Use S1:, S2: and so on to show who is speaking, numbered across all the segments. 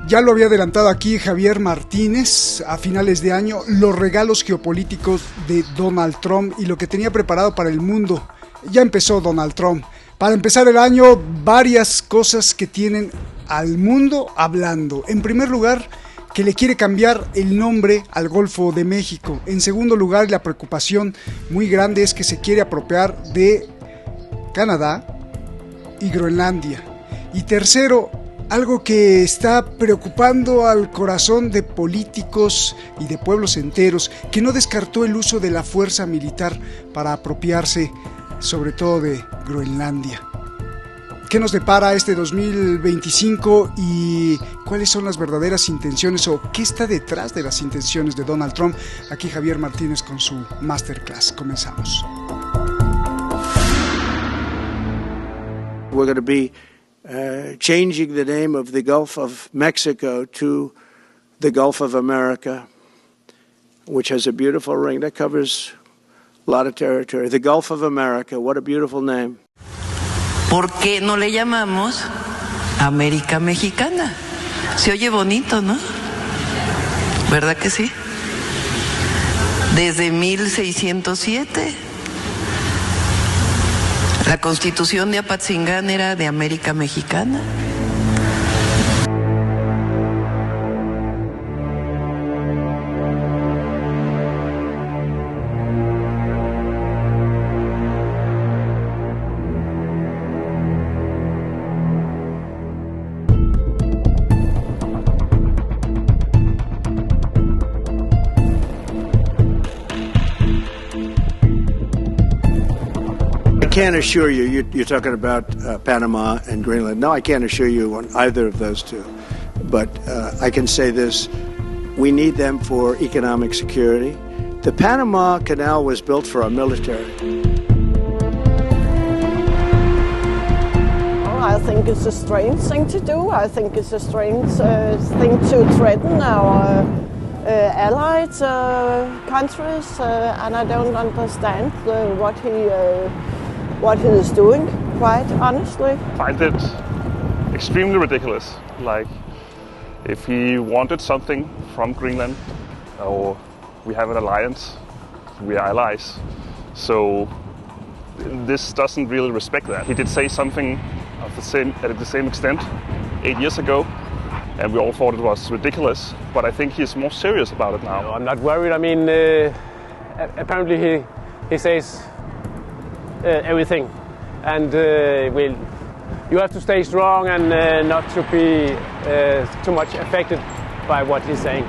S1: Ya lo había adelantado aquí Javier Martínez a finales de año, los regalos geopolíticos de Donald Trump y lo que tenía preparado para el mundo. Ya empezó Donald Trump. Para empezar el año, varias cosas que tienen al mundo hablando. En primer lugar, que le quiere cambiar el nombre al Golfo de México. En segundo lugar, la preocupación muy grande es que se quiere apropiar de Canadá y Groenlandia. Y tercero, algo que está preocupando al corazón de políticos y de pueblos enteros, que no descartó el uso de la fuerza militar para apropiarse sobre todo de Groenlandia. ¿Qué nos depara este 2025 y cuáles son las verdaderas intenciones o qué está detrás de las intenciones de Donald Trump? Aquí Javier Martínez con su masterclass. Comenzamos.
S2: We're going to be changing the name of the Gulf of Mexico to the Gulf of America, which has a beautiful ring that covers a lot of territory. The Gulf of America, what a beautiful name.
S3: ¿Por qué no le llamamos América Mexicana? Se oye bonito, ¿no? ¿Verdad que sí? Desde 1607. La Constitución de Apatzingán era de América Mexicana.
S2: I can't assure you, you're talking about Panama and Greenland. No, I can't assure you on either of those two. But I can say this, we need them for economic security. The Panama Canal was built for our military.
S4: I think it's a strange thing to do. I think it's a strange thing to threaten our allied countries, and I don't understand what he is doing, quite honestly.
S5: I find it extremely ridiculous. Like, if he wanted something from Greenland, or we have an alliance, we are allies. So this doesn't really respect that. He did say something of the same extent 8 years ago, and we all thought it was ridiculous. But I think he's more serious about it now.
S6: No, I'm not worried. I mean, apparently he says everything, and you have to stay strong and not to be too much affected by what he's saying.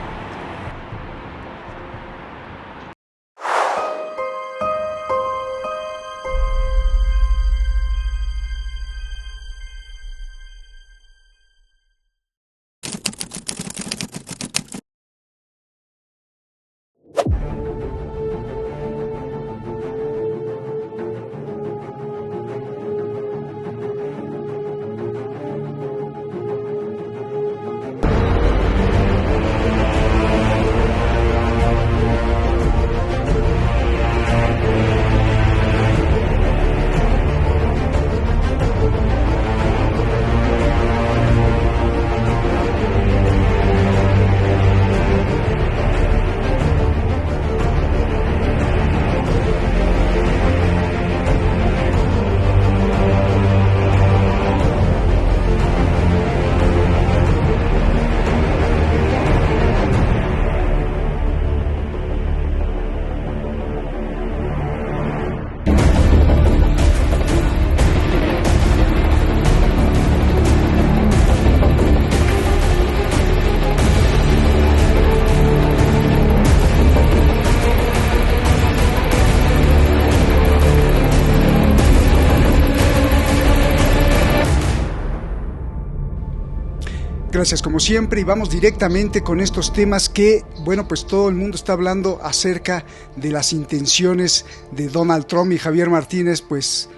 S1: Gracias como siempre y vamos directamente con estos temas que, bueno, pues todo el mundo está hablando acerca de las intenciones de Donald Trump y Javier Martínez pues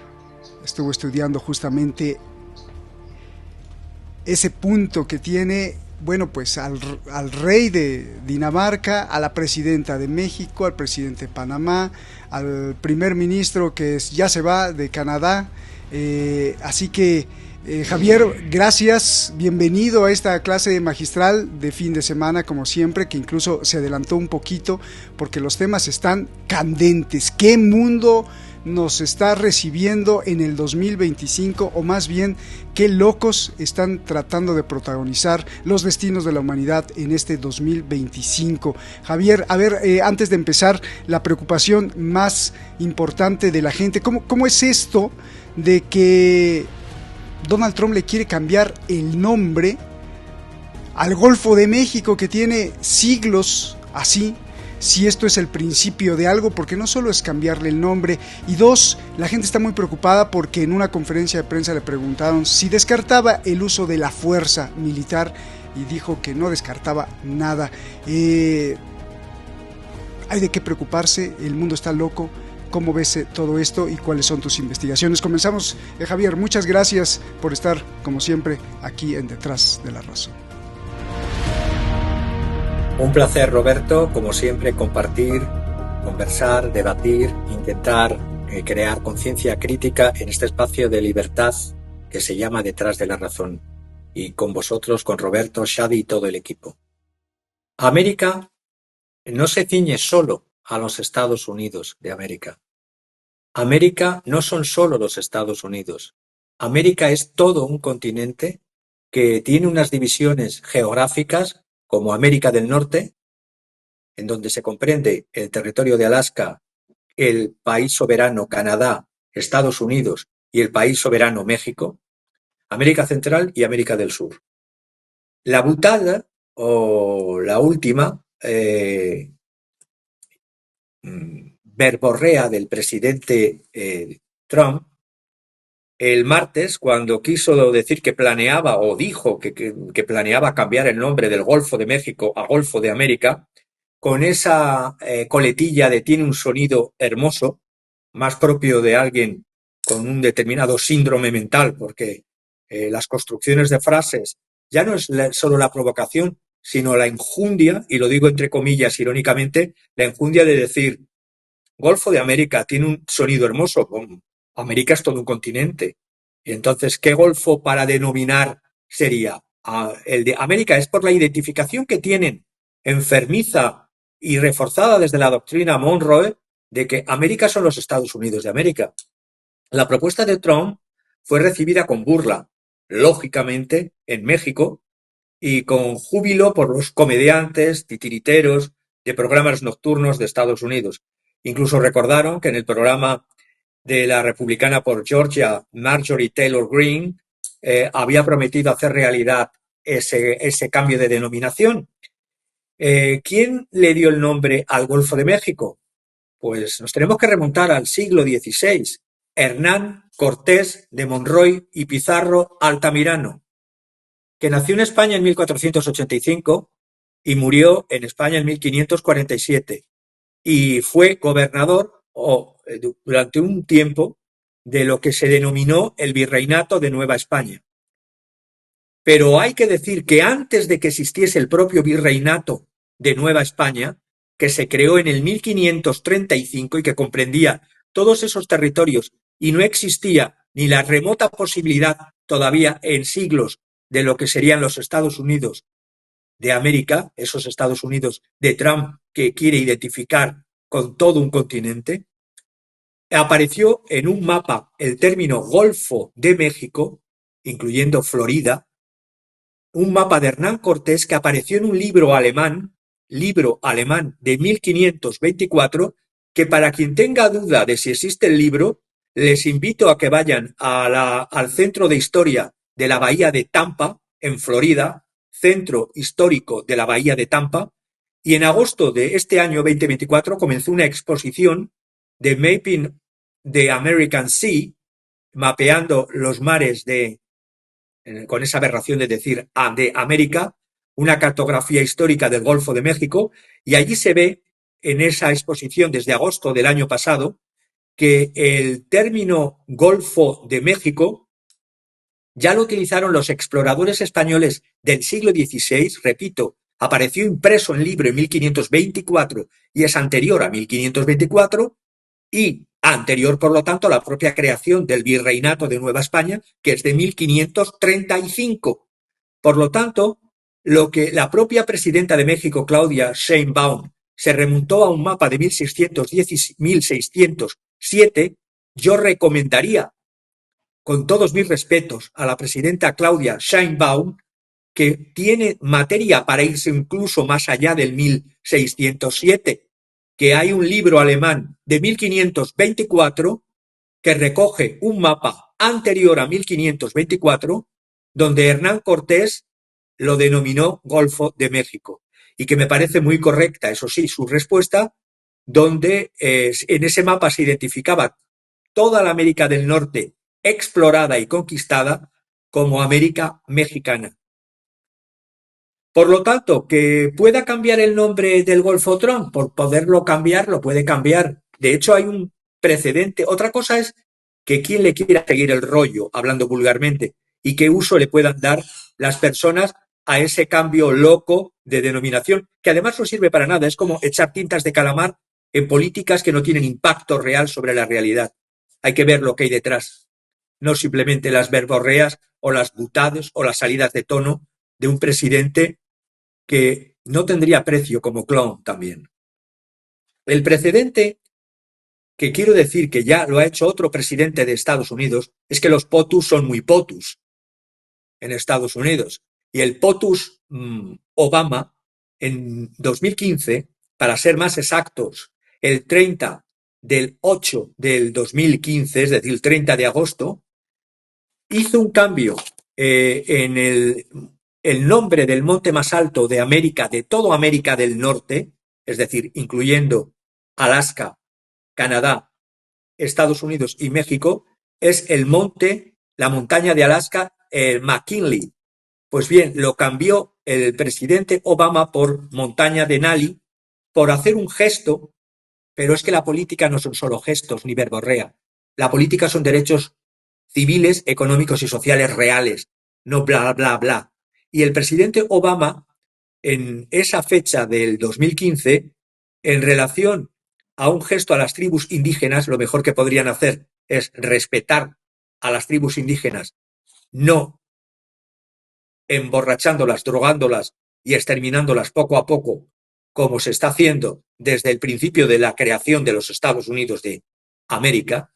S1: estuvo estudiando justamente ese punto que tiene, bueno, pues al rey de Dinamarca, a la presidenta de México, al presidente de Panamá, al primer ministro que ya se va de Canadá, así que Javier, gracias, bienvenido a esta clase magistral de fin de semana, como siempre, que incluso se adelantó un poquito porque los temas están candentes. ¿Qué mundo nos está recibiendo en el 2025? O más bien, ¿qué locos están tratando de protagonizar los destinos de la humanidad en este 2025? Javier, a ver, antes de empezar, la preocupación más importante de la gente, ¿cómo es esto de que Donald Trump le quiere cambiar el nombre al Golfo de México, que tiene siglos así? Si esto es el principio de algo, porque no solo es cambiarle el nombre. Y dos, la gente está muy preocupada porque en una conferencia de prensa le preguntaron si descartaba el uso de la fuerza militar y dijo que no descartaba nada. Hay de qué preocuparse, el mundo está loco. ¿Cómo ves todo esto y cuáles son tus investigaciones? Comenzamos, Javier, muchas gracias por estar, como siempre, aquí en Detrás de la Razón.
S7: Un placer, Roberto, como siempre, compartir, conversar, debatir, intentar crear conciencia crítica en este espacio de libertad que se llama Detrás de la Razón. Y con vosotros, con Roberto, Shadi y todo el equipo. América no se ciñe solo a los Estados Unidos de América. América no son solo los Estados Unidos. América es todo un continente que tiene unas divisiones geográficas como América del Norte, en donde se comprende el territorio de Alaska, el país soberano Canadá, Estados Unidos y el país soberano México, América Central y América del Sur. La butada, o la última, verborrea del presidente Trump el martes, cuando quiso decir que planeaba, o dijo que planeaba cambiar el nombre del Golfo de México a Golfo de América, con esa coletilla de tiene un sonido hermoso, más propio de alguien con un determinado síndrome mental, porque las construcciones de frases ya no es solo la provocación, sino la enjundia, y lo digo entre comillas irónicamente, la enjundia de decir Golfo de América tiene un sonido hermoso. América es todo un continente. Y entonces, ¿qué golfo para denominar sería? El de América es por la identificación que tienen enfermiza y reforzada desde la doctrina Monroe de que América son los Estados Unidos de América. La propuesta de Trump fue recibida con burla, lógicamente, en México, y con júbilo por los comediantes, titiriteros de programas nocturnos de Estados Unidos. Incluso recordaron que en el programa de la republicana por Georgia, Marjorie Taylor Greene, había prometido hacer realidad ese cambio de denominación. ¿Quién le dio el nombre al Golfo de México? Pues nos tenemos que remontar al siglo XVI. Hernán Cortés de Monroy y Pizarro Altamirano, que nació en España en 1485 y murió en España en 1547. Y fue gobernador durante un tiempo de lo que se denominó el Virreinato de Nueva España. Pero hay que decir que antes de que existiese el propio Virreinato de Nueva España, que se creó en el 1535 y que comprendía todos esos territorios y no existía ni la remota posibilidad todavía en siglos de lo que serían los Estados Unidos de América, esos Estados Unidos de Trump que quiere identificar con todo un continente, apareció en un mapa el término Golfo de México, incluyendo Florida, un mapa de Hernán Cortés que apareció en un libro alemán de 1524, que para quien tenga duda de si existe el libro, les invito a que vayan al Centro de Historia de la Bahía de Tampa, en Florida, Centro Histórico de la Bahía de Tampa, y en agosto de este año 2024 comenzó una exposición de Mapping the American Sea, mapeando los mares con esa aberración de decir de América, una cartografía histórica del Golfo de México, y allí se ve en esa exposición desde agosto del año pasado que el término Golfo de México ya lo utilizaron los exploradores españoles del siglo XVI, repito, apareció impreso en libro en 1524 y es anterior a 1524, y anterior, por lo tanto, a la propia creación del Virreinato de Nueva España, que es de 1535. Por lo tanto, lo que la propia presidenta de México, Claudia Sheinbaum, se remontó a un mapa de 1607, yo recomendaría, con todos mis respetos, a la presidenta Claudia Sheinbaum, que tiene materia para irse incluso más allá del 1607, que hay un libro alemán de 1524 que recoge un mapa anterior a 1524, donde Hernán Cortés lo denominó Golfo de México, y que me parece muy correcta, eso sí, su respuesta, donde en ese mapa se identificaba toda la América del Norte explorada y conquistada como América mexicana. Por lo tanto, que pueda cambiar el nombre del Golfo Trump, por poderlo cambiar, lo puede cambiar. De hecho, hay un precedente. Otra cosa es que quien le quiera seguir el rollo, hablando vulgarmente, y qué uso le puedan dar las personas a ese cambio loco de denominación, que además no sirve para nada. Es como echar tintas de calamar en políticas que no tienen impacto real sobre la realidad. Hay que ver lo que hay detrás, no simplemente las verborreas o las butades o las salidas de tono de un presidente que no tendría precio como clown también. El precedente que quiero decir que ya lo ha hecho otro presidente de Estados Unidos es que los POTUS son muy POTUS en Estados Unidos. Y el POTUS Obama en 2015, para ser más exactos, el 30 del 8 del 2015, es decir, el 30 de agosto, hizo un cambio en el nombre del monte más alto de América, de toda América del Norte, es decir, incluyendo Alaska, Canadá, Estados Unidos y México, es el monte, la montaña de Alaska, el McKinley. Pues bien, lo cambió el presidente Obama por montaña Denali, por hacer un gesto, pero es que la política no son solo gestos ni verborrea. La política son derechos civiles, económicos y sociales reales, no bla, bla, bla. Y el presidente Obama, en esa fecha del 2015, en relación a un gesto a las tribus indígenas, lo mejor que podrían hacer es respetar a las tribus indígenas, no emborrachándolas, drogándolas y exterminándolas poco a poco, como se está haciendo desde el principio de la creación de los Estados Unidos de América.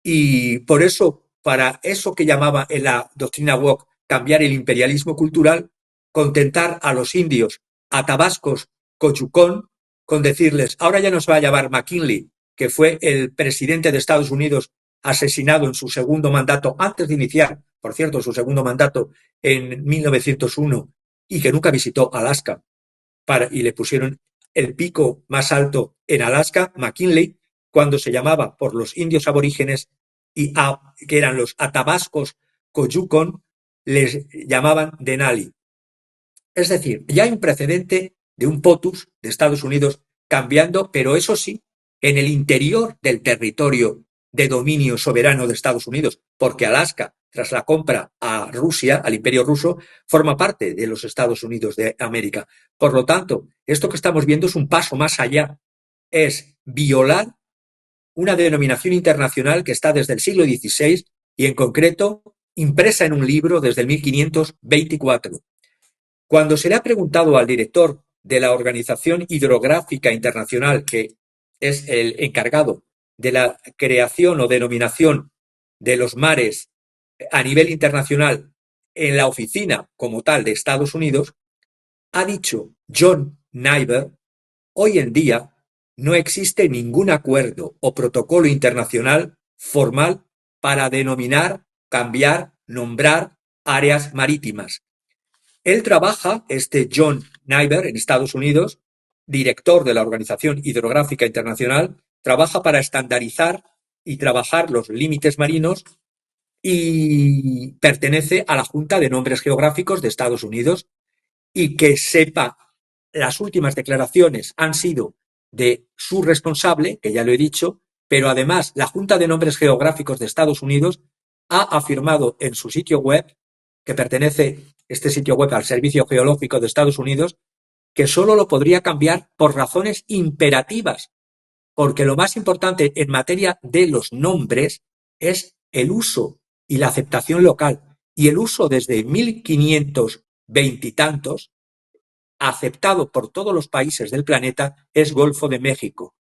S7: Y por eso, para eso que llamaba en la doctrina woke cambiar el imperialismo cultural, contentar a los indios, a tabascos, cochucón, con decirles, ahora ya nos va a llamar McKinley, que fue el presidente de Estados Unidos asesinado en su segundo mandato, antes de iniciar, por cierto, su segundo mandato en 1901, y que nunca visitó Alaska, y le pusieron el pico más alto en Alaska, McKinley, cuando se llamaba por los indios aborígenes que eran los atabascos Coyucón, les llamaban Denali. Es decir, ya hay un precedente de un POTUS de Estados Unidos cambiando, pero eso sí, en el interior del territorio de dominio soberano de Estados Unidos, porque Alaska, tras la compra a Rusia, al Imperio Ruso, forma parte de los Estados Unidos de América. Por lo tanto, esto que estamos viendo es un paso más allá, es violar una denominación internacional que está desde el siglo XVI y, en concreto, impresa en un libro desde el 1524. Cuando se le ha preguntado al director de la Organización Hidrográfica Internacional, que es el encargado de la creación o denominación de los mares a nivel internacional en la oficina como tal de Estados Unidos, ha dicho John Nyberg, hoy en día no existe ningún acuerdo o protocolo internacional formal para denominar, cambiar, nombrar áreas marítimas. Él trabaja, John Nyberg, en Estados Unidos, director de la Organización Hidrográfica Internacional, trabaja para estandarizar y trabajar los límites marinos y pertenece a la Junta de Nombres Geográficos de Estados Unidos. Y que sepa, las últimas declaraciones han sido de su responsable, que ya lo he dicho, pero además la Junta de Nombres Geográficos de Estados Unidos ha afirmado en su sitio web, que pertenece este sitio web al Servicio Geológico de Estados Unidos, que solo lo podría cambiar por razones imperativas, porque lo más importante en materia de los nombres es el uso y la aceptación local. Y el uso desde 1520 y tantos, aceptado por todos los países del planeta, es Golfo de México.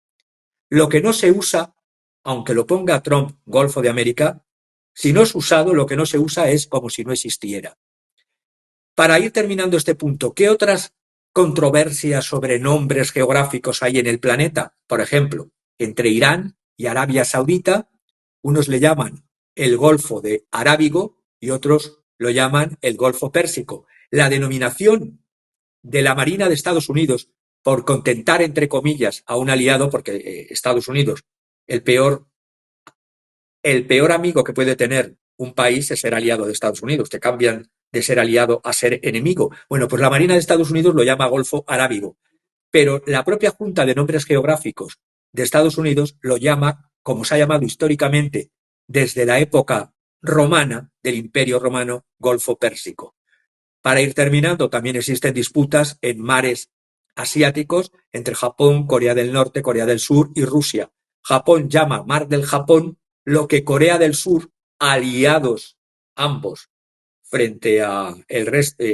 S7: Lo que no se usa, aunque lo ponga Trump Golfo de América, si no es usado, lo que no se usa es como si no existiera. Para ir terminando este punto, ¿qué otras controversias sobre nombres geográficos hay en el planeta? Por ejemplo, entre Irán y Arabia Saudita, unos le llaman el Golfo de Arábigo y otros lo llaman el Golfo Pérsico. La denominación de la Marina de Estados Unidos, por contentar, entre comillas, a un aliado, porque Estados Unidos, el peor amigo que puede tener un país es ser aliado de Estados Unidos. Te cambian de ser aliado a ser enemigo. Bueno, pues la Marina de Estados Unidos lo llama Golfo Arábigo, pero la propia Junta de Nombres Geográficos de Estados Unidos lo llama, como se ha llamado históricamente desde la época romana, del Imperio Romano, Golfo Pérsico. Para ir terminando, también existen disputas en mares asiáticos entre Japón, Corea del Norte, Corea del Sur y Rusia. Japón llama Mar del Japón lo que Corea del Sur, aliados ambos frente a el resto,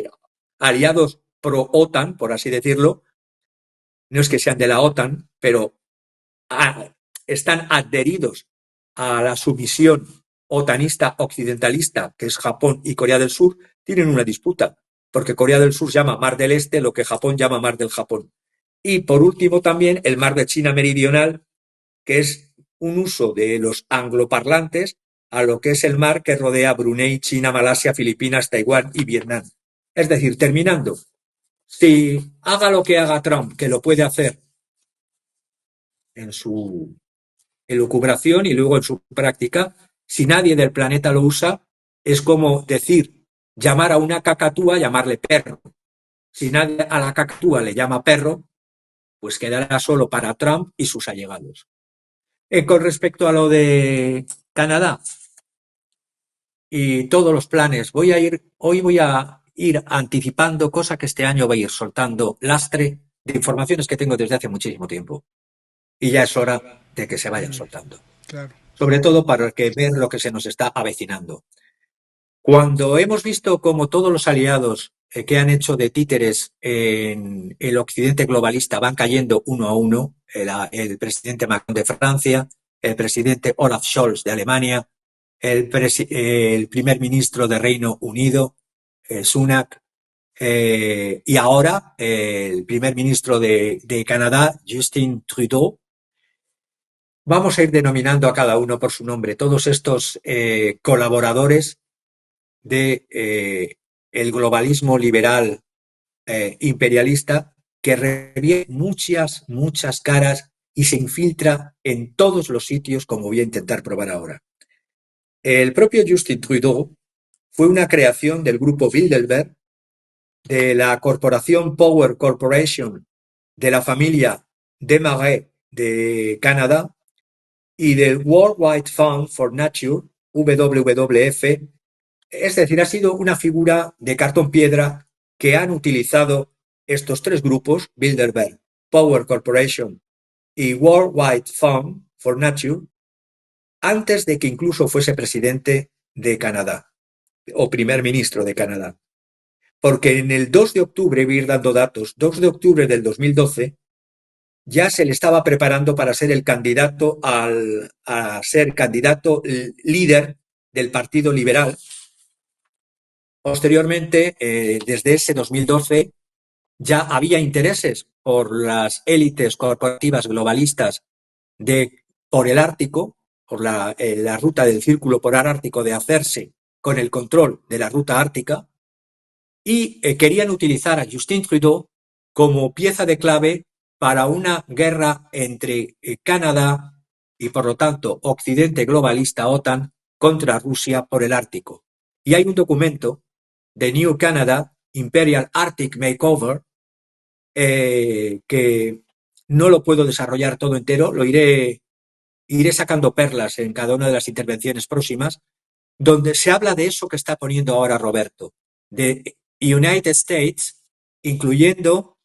S7: aliados pro OTAN, por así decirlo, no es que sean de la OTAN, pero están adheridos a la sumisión otanista occidentalista, que es Japón y Corea del Sur, tienen una disputa, porque Corea del Sur llama Mar del Este lo que Japón llama Mar del Japón. Y por último también el Mar de China Meridional, que es un uso de los angloparlantes a lo que es el mar que rodea Brunei, China, Malasia, Filipinas, Taiwán y Vietnam. Es decir, terminando, si haga lo que haga Trump, que lo puede hacer en su elucubración y luego en su práctica, si nadie del planeta lo usa, es como decir, llamar a una cacatúa, llamarle perro. Si nadie a la cacatúa le llama perro, pues quedará solo para Trump y sus allegados. Con respecto a lo de Canadá y todos los planes, hoy voy a ir anticipando cosa que este año voy a ir soltando lastre de informaciones que tengo desde hace muchísimo tiempo. Y ya es hora de que se vayan soltando.
S1: Claro.
S7: Sobre todo para que ver lo que se nos está avecinando. Cuando hemos visto cómo todos los aliados que han hecho de títeres en el occidente globalista van cayendo uno a uno, el presidente Macron de Francia, el presidente Olaf Scholz de Alemania, el primer ministro de Reino Unido, Sunak, y ahora el primer ministro de Canadá, Justin Trudeau. Vamos a ir denominando a cada uno por su nombre. Todos estos colaboradores de el globalismo liberal imperialista que revierte muchas caras y se infiltra en todos los sitios, como voy a intentar probar ahora. El propio Justin Trudeau fue una creación del grupo Bilderberg, de la corporación Power Corporation de la familia Desmarais de Canadá y del World Wide Fund for Nature, WWF. Es decir, ha sido una figura de cartón piedra que han utilizado estos tres grupos, Bilderberg, Power Corporation y World Wide Fund for Nature, antes de que incluso fuese presidente de Canadá o primer ministro de Canadá. Porque en el 2 de octubre, voy a ir dando datos, 2 de octubre del 2012, ya se le estaba preparando para ser el candidato a ser candidato líder del Partido Liberal. Posteriormente, desde ese 2012, ya había intereses por las élites corporativas globalistas por el Ártico, por la ruta del Círculo Polar Ártico, de hacerse con el control de la ruta ártica, y querían utilizar a Justin Trudeau como pieza de clave para una guerra entre Canadá y, por lo tanto, Occidente globalista, OTAN, contra Rusia por el Ártico. Y hay un documento de New Canada, Imperial Arctic Makeover, que no lo puedo desarrollar todo entero, lo iré sacando perlas en cada una de las intervenciones próximas, donde se habla de eso que está poniendo ahora Roberto, de United States, incluyendo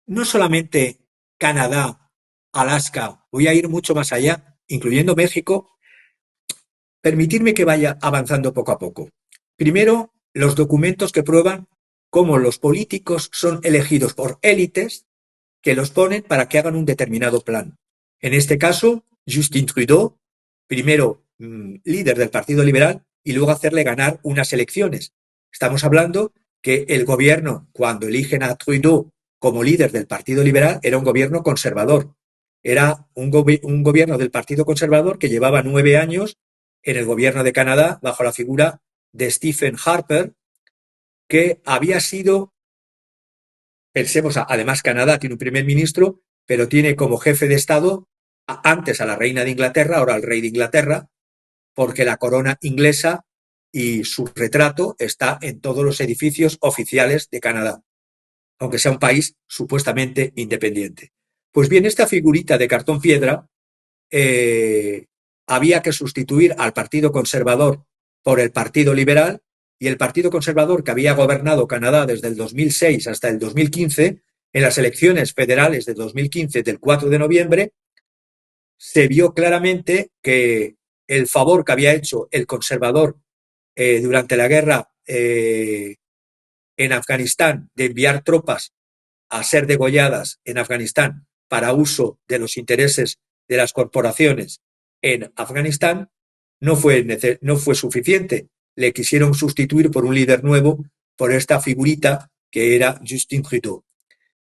S7: no solamente Canadá, Alaska, voy a ir mucho más allá, incluyendo México. Permitirme que vaya avanzando poco a poco. Primero, los documentos que prueban cómo los políticos son elegidos por élites que los ponen para que hagan un determinado plan. En este caso, Justin Trudeau, primero líder del Partido Liberal y luego hacerle ganar unas elecciones. Estamos hablando que el gobierno, cuando eligen a Trudeau como líder del Partido Liberal, era un gobierno conservador. Era un gobierno del Partido Conservador que llevaba 9 años en el gobierno de Canadá bajo la figura de Stephen Harper, que había sido, pensemos, además Canadá tiene un primer ministro, pero tiene como jefe de Estado antes a la reina de Inglaterra, ahora al rey de Inglaterra, porque la corona inglesa y su retrato está en todos los edificios oficiales de Canadá, aunque sea un país supuestamente independiente. Pues bien, esta figurita de cartón piedra había que sustituir al Partido Conservador por el Partido Liberal, y el Partido Conservador, que había gobernado Canadá desde el 2006 hasta el 2015, en las elecciones federales de 2015 del 4 de noviembre, se vio claramente que el favor que había hecho el conservador durante la guerra en Afganistán de enviar tropas a ser degolladas en Afganistán para uso de los intereses de las corporaciones en Afganistán no fue suficiente. Le quisieron sustituir por un líder nuevo, por esta figurita que era Justin Trudeau.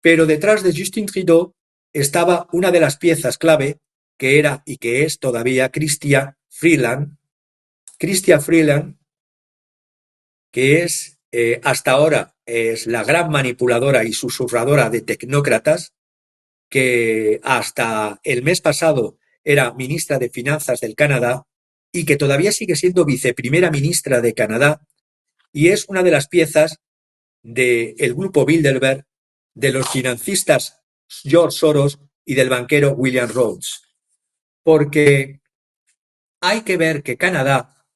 S7: Pero detrás de Justin Trudeau estaba una de las piezas clave que era y que es todavía Chrystia Freeland. Chrystia Freeland, que es hasta ahora es la gran manipuladora y susurradora de tecnócratas, que hasta el mes pasado era ministra de Finanzas del Canadá y que todavía sigue siendo viceprimera ministra de Canadá, y es una de las piezas del grupo Bilderberg, de los financistas George Soros y del banquero William Rhodes. Porque hay que ver que Canadá,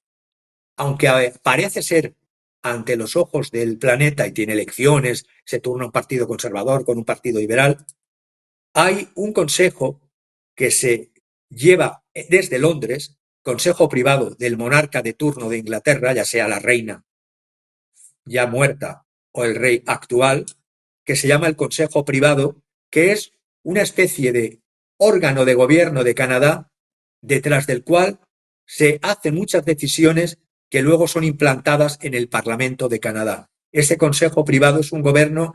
S7: aunque parece ser ante los ojos del planeta y tiene elecciones, se turna un partido conservador con un partido liberal, hay un consejo que se lleva desde Londres, consejo privado del monarca de turno de Inglaterra, ya sea la reina ya muerta o el rey actual, que se llama el Consejo Privado, que es una especie de órgano de gobierno de Canadá, detrás del cual se hacen muchas decisiones que luego son implantadas en el Parlamento de Canadá. Ese Consejo Privado es un gobierno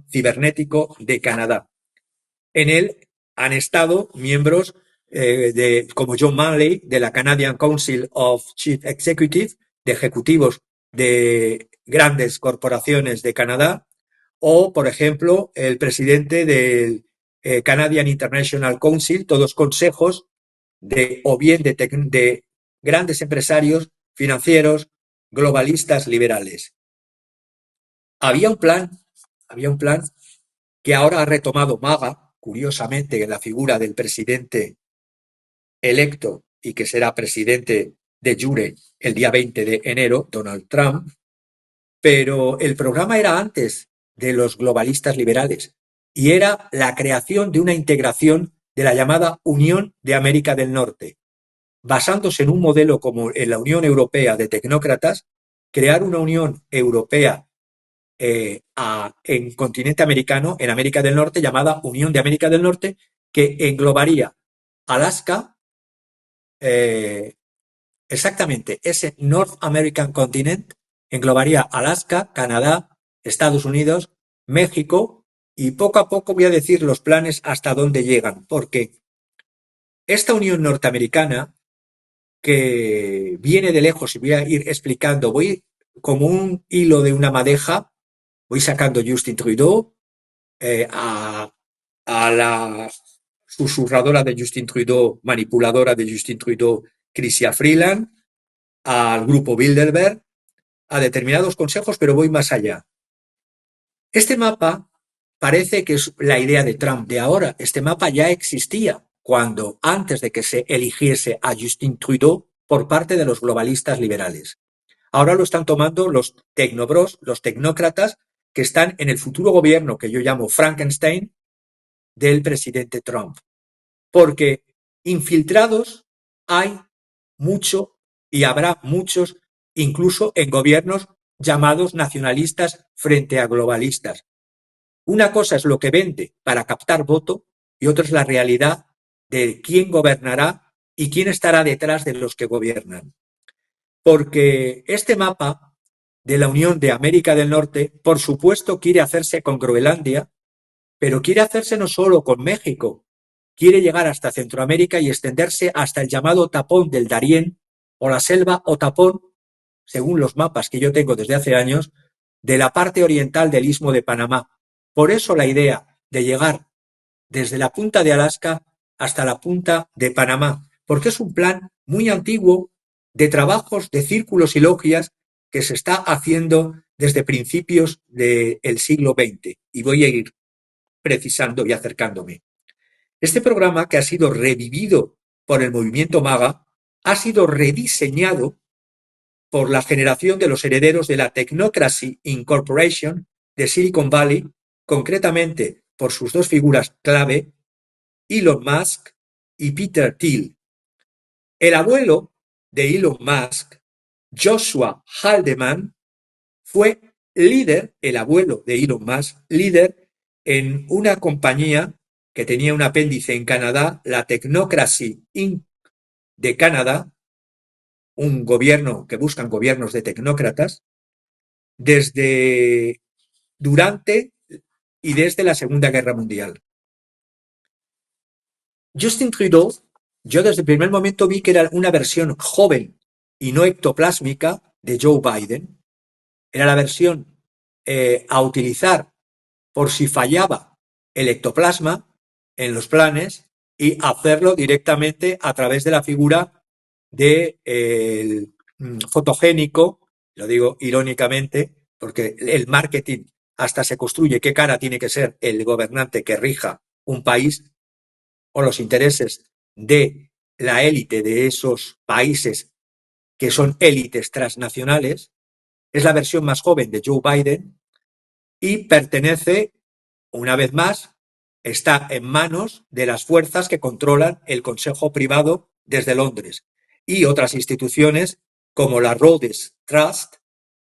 S7: cibernético de Canadá. En él han estado miembros como John Manley, de la Canadian Council of Chief Executive, de ejecutivos de grandes corporaciones de Canadá, o, por ejemplo, el presidente del Canadian International Council, todos consejos de grandes empresarios financieros, globalistas, liberales. Había un plan que ahora ha retomado MAGA, curiosamente, en la figura del presidente electo y que será presidente de jure el día 20 de enero, Donald Trump, pero el programa era antes de los globalistas liberales y era la creación de una integración de la llamada Unión de América del Norte, basándose en un modelo como en la Unión Europea de tecnócratas, crear una Unión Europea en continente americano, en América del Norte, llamada Unión de América del Norte, que englobaría Alaska, exactamente ese North American Continent, englobaría Alaska, Canadá, Estados Unidos, México, y poco a poco voy a decir los planes hasta dónde llegan, porque esta Unión Norteamericana, que viene de lejos y voy a ir explicando, voy como un hilo de una madeja, voy sacando Justin Trudeau, a la susurradora de Justin Trudeau, manipuladora de Justin Trudeau, Chrystia Freeland, al grupo Bilderberg, a determinados consejos, pero voy más allá. Este mapa parece que es la idea de Trump de ahora. Este mapa ya existía antes de que se eligiese a Justin Trudeau por parte de los globalistas liberales. Ahora lo están tomando los tecnobros, los tecnócratas, que están en el futuro gobierno que yo llamo Frankenstein del presidente Trump. porque infiltrados hay mucho y habrá muchos, incluso en gobiernos llamados nacionalistas frente a globalistas. Una cosa es lo que vende para captar voto y otra es la realidad de quién gobernará y quién estará detrás de los que gobiernan. Porque este mapa de la Unión de América del Norte, por supuesto, quiere hacerse con Groenlandia, pero quiere hacerse no solo con México, quiere llegar hasta Centroamérica y extenderse hasta el llamado tapón del Darién o la selva o tapón, según los mapas que yo tengo desde hace años, de la parte oriental del Istmo de Panamá. Por eso la idea de llegar desde la punta de Alaska hasta la punta de Panamá, porque es un plan muy antiguo de trabajos, de círculos y logias que se está haciendo desde principios del siglo XX. Y voy a ir precisando y acercándome. Este programa, que ha sido revivido por el movimiento MAGA, ha sido rediseñado por la generación de los herederos de la Technocracy Incorporation de Silicon Valley, concretamente por sus dos figuras clave, Elon Musk y Peter Thiel. El abuelo de Elon Musk, Joshua Haldeman, fue líder, el abuelo de Elon Musk, líder en una compañía que tenía un apéndice en Canadá, la Technocracy Inc. de Canadá, un gobierno que buscan gobiernos de tecnócratas, durante y desde la Segunda Guerra Mundial. Justin Trudeau, yo desde el primer momento vi que era una versión joven y no ectoplásmica de Joe Biden. Era la versión a utilizar por si fallaba el ectoplasma en los planes y hacerlo directamente a través de la figura del fotogénico, lo digo irónicamente, porque el marketing hasta se construye qué cara tiene que ser el gobernante que rija un país o los intereses de la élite de esos países que son élites transnacionales. Es la versión más joven de Joe Biden y pertenece, una vez más, está en manos de las fuerzas que controlan el Consejo Privado desde Londres y otras instituciones como la Rhodes Trust,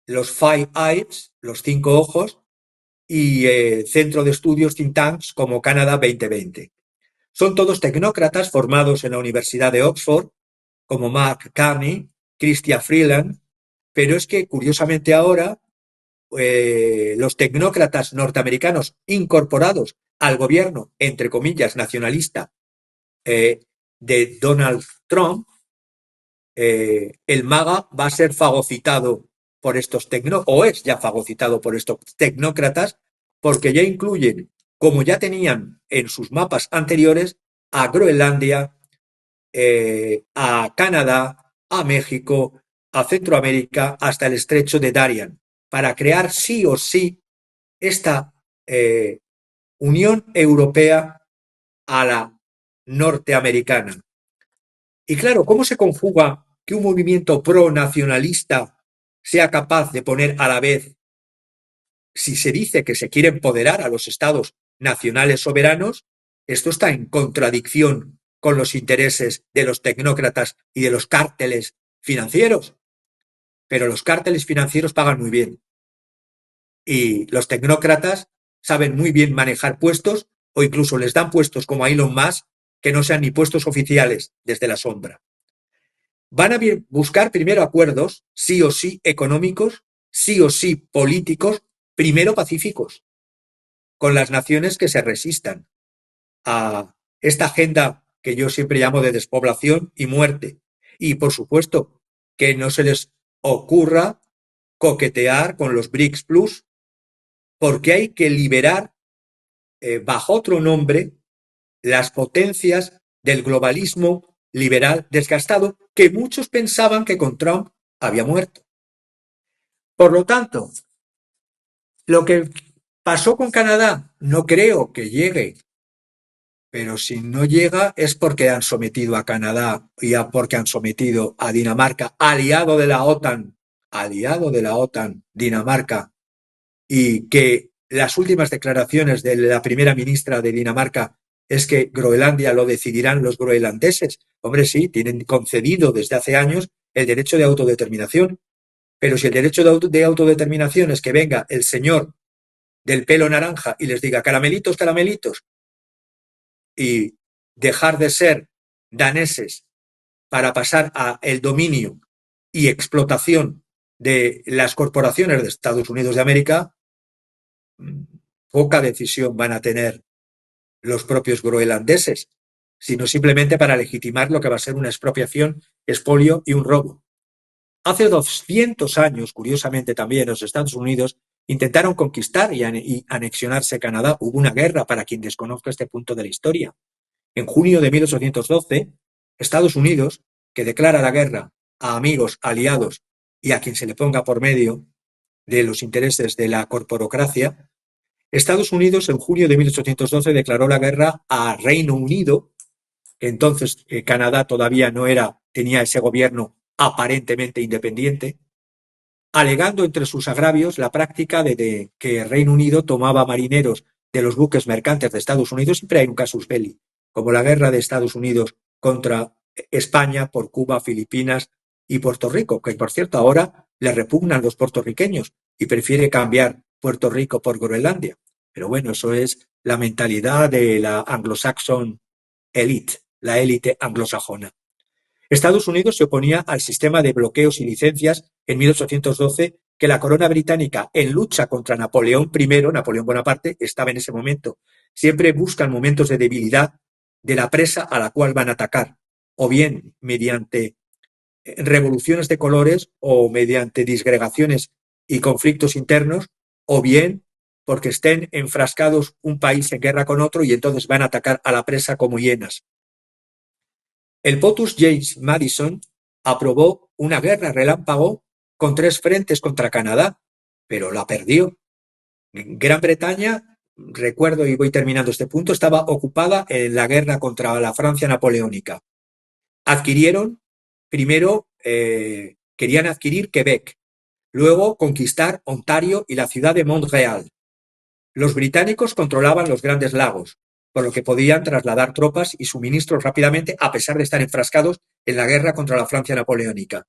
S7: los Five Eyes, los 5 ojos, y Centro de Estudios Think Tanks como Canadá 2020. Son todos tecnócratas formados en la Universidad de Oxford, como Mark Carney, Chrystia Freeland, pero es que, curiosamente ahora, los tecnócratas norteamericanos incorporados al gobierno, entre comillas, nacionalista de Donald Trump, el MAGA va a ser fagocitado por estos o es ya fagocitado por estos tecnócratas, porque ya incluyen, como ya tenían en sus mapas anteriores, a Groenlandia, a Canadá, a México, a Centroamérica, hasta el estrecho de Darien, para crear sí o sí esta Unión Europea a la norteamericana. Y claro, ¿cómo se conjuga que un movimiento pro-nacionalista sea capaz de poner a la vez, si se dice que se quiere empoderar a los estados nacionales soberanos, esto está en contradicción con los intereses de los tecnócratas y de los cárteles financieros? Pero los cárteles financieros pagan muy bien y los tecnócratas saben muy bien manejar puestos o incluso les dan puestos como a Elon Musk que no sean ni puestos oficiales desde la sombra. Van a buscar primero acuerdos, sí o sí económicos, sí o sí políticos, primero pacíficos, con las naciones que se resistan a esta agenda que yo siempre llamo de despoblación y muerte. Y, por supuesto, que no se les ocurra coquetear con los BRICS Plus, porque hay que liberar, bajo otro nombre, las potencias del globalismo liberal desgastado que muchos pensaban que con Trump había muerto. Por lo tanto, lo que pasó con Canadá no creo que llegue, pero si no llega es porque han sometido a Canadá y porque han sometido a Dinamarca, aliado de la OTAN, Dinamarca, y que las últimas declaraciones de la primera ministra de Dinamarca es que Groenlandia lo decidirán los groenlandeses. Hombre, sí, tienen concedido desde hace años el derecho de autodeterminación, pero si el derecho de autodeterminación es que venga el señor del pelo naranja y les diga caramelitos, caramelitos, y dejar de ser daneses para pasar a el dominio y explotación de las corporaciones de Estados Unidos de América, poca decisión van a tener los propios groenlandeses, sino simplemente para legitimar lo que va a ser una expropiación, expolio y un robo. Hace 200 años, curiosamente también, los Estados Unidos intentaron conquistar y anexionarse Canadá. Hubo una guerra, para quien desconozca este punto de la historia. En junio de 1812, Estados Unidos, que declara la guerra a amigos, aliados y a quien se le ponga por medio de los intereses de la corporocracia, Estados Unidos en junio de 1812 declaró la guerra a Reino Unido, que entonces Canadá todavía no tenía ese gobierno aparentemente independiente, alegando entre sus agravios la práctica de que Reino Unido tomaba marineros de los buques mercantes de Estados Unidos. Siempre hay un casus belli, como la guerra de Estados Unidos contra España por Cuba, Filipinas y Puerto Rico, que por cierto ahora le repugnan los puertorriqueños y prefiere cambiar Puerto Rico por Groenlandia. Pero bueno, eso es la mentalidad de la anglo-saxon elite, la élite anglosajona. Estados Unidos se oponía al sistema de bloqueos y licencias en 1812 que la corona británica, en lucha contra Napoleón I, Napoleón Bonaparte, estaba en ese momento. Siempre buscan momentos de debilidad de la presa a la cual van a atacar, o bien mediante revoluciones de colores o mediante disgregaciones y conflictos internos, o bien porque estén enfrascados un país en guerra con otro y entonces van a atacar a la presa como hienas. El POTUS James Madison aprobó una guerra relámpago con 3 frentes contra Canadá, pero la perdió. Gran Bretaña, recuerdo y voy terminando este punto, estaba ocupada en la guerra contra la Francia napoleónica. Primero querían adquirir Quebec, luego conquistar Ontario y la ciudad de Montreal. Los británicos controlaban los Grandes Lagos, por lo que podían trasladar tropas y suministros rápidamente, a pesar de estar enfrascados en la guerra contra la Francia napoleónica.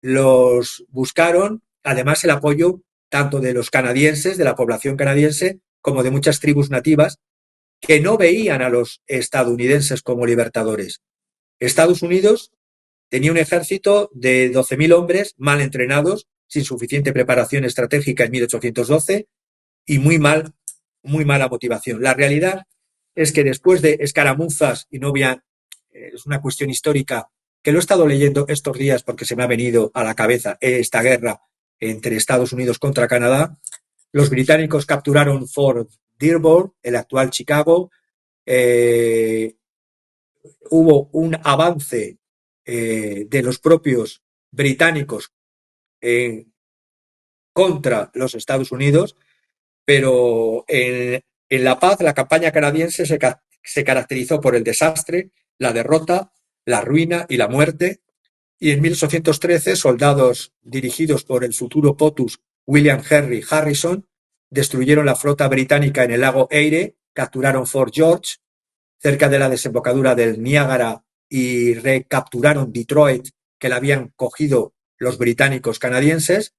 S7: Los buscaron, además, el apoyo tanto de los canadienses, de la población canadiense, como de muchas tribus nativas, que no veían a los estadounidenses como libertadores. Estados Unidos tenía un ejército de 12.000 hombres mal entrenados, sin suficiente preparación estratégica en 1812 y muy mala motivación. La realidad es que después de escaramuzas, y no voy a, es una cuestión histórica, que lo he estado leyendo estos días porque se me ha venido a la cabeza esta guerra entre Estados Unidos contra Canadá, los británicos capturaron Fort Dearborn, el actual Chicago, hubo un avance de los propios británicos contra los Estados Unidos, pero en la paz la campaña canadiense se caracterizó por el desastre, la derrota, la ruina y la muerte, y en 1813 soldados dirigidos por el futuro POTUS William Henry Harrison destruyeron la flota británica en el lago Erie, capturaron Fort George, cerca de la desembocadura del Niágara, y recapturaron Detroit, que la habían cogido los británicos canadienses,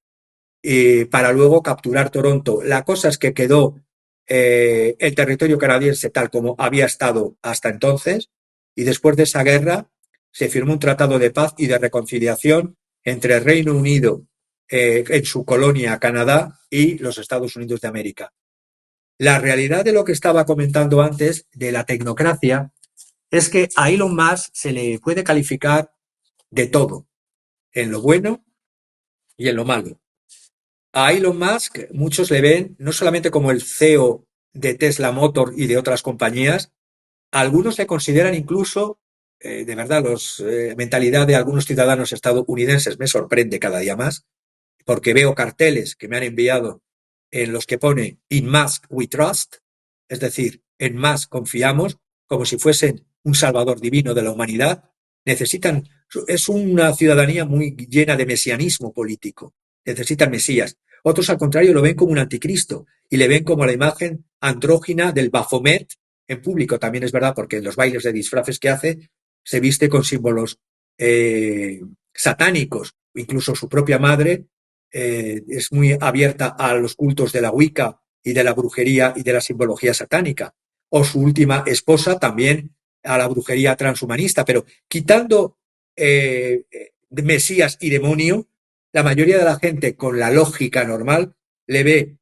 S7: para luego capturar Toronto. La cosa es que quedó el territorio canadiense tal como había estado hasta entonces, y después de esa guerra se firmó un tratado de paz y de reconciliación entre el Reino Unido en su colonia Canadá y los Estados Unidos de América. La realidad de lo que estaba comentando antes de la tecnocracia es que a Elon Musk se le puede calificar de todo, en lo bueno y en lo malo. A Elon Musk muchos le ven no solamente como el CEO de Tesla Motor y de otras compañías, algunos le consideran incluso, de verdad, la mentalidad de algunos ciudadanos estadounidenses me sorprende cada día más, porque veo carteles que me han enviado en los que pone "In Musk we trust", es decir, en Musk confiamos, como si fuesen un salvador divino de la humanidad. Es una ciudadanía muy llena de mesianismo político, necesitan mesías. Otros, al contrario, lo ven como un anticristo y le ven como la imagen andrógina del Baphomet en público también es verdad, porque en los bailes de disfraces que hace se viste con símbolos satánicos. Incluso su propia madre es muy abierta a los cultos de la Wicca y de la brujería y de la simbología satánica. O su última esposa también a la brujería transhumanista. Pero quitando Mesías y demonio, la mayoría de la gente con la lógica normal le ve,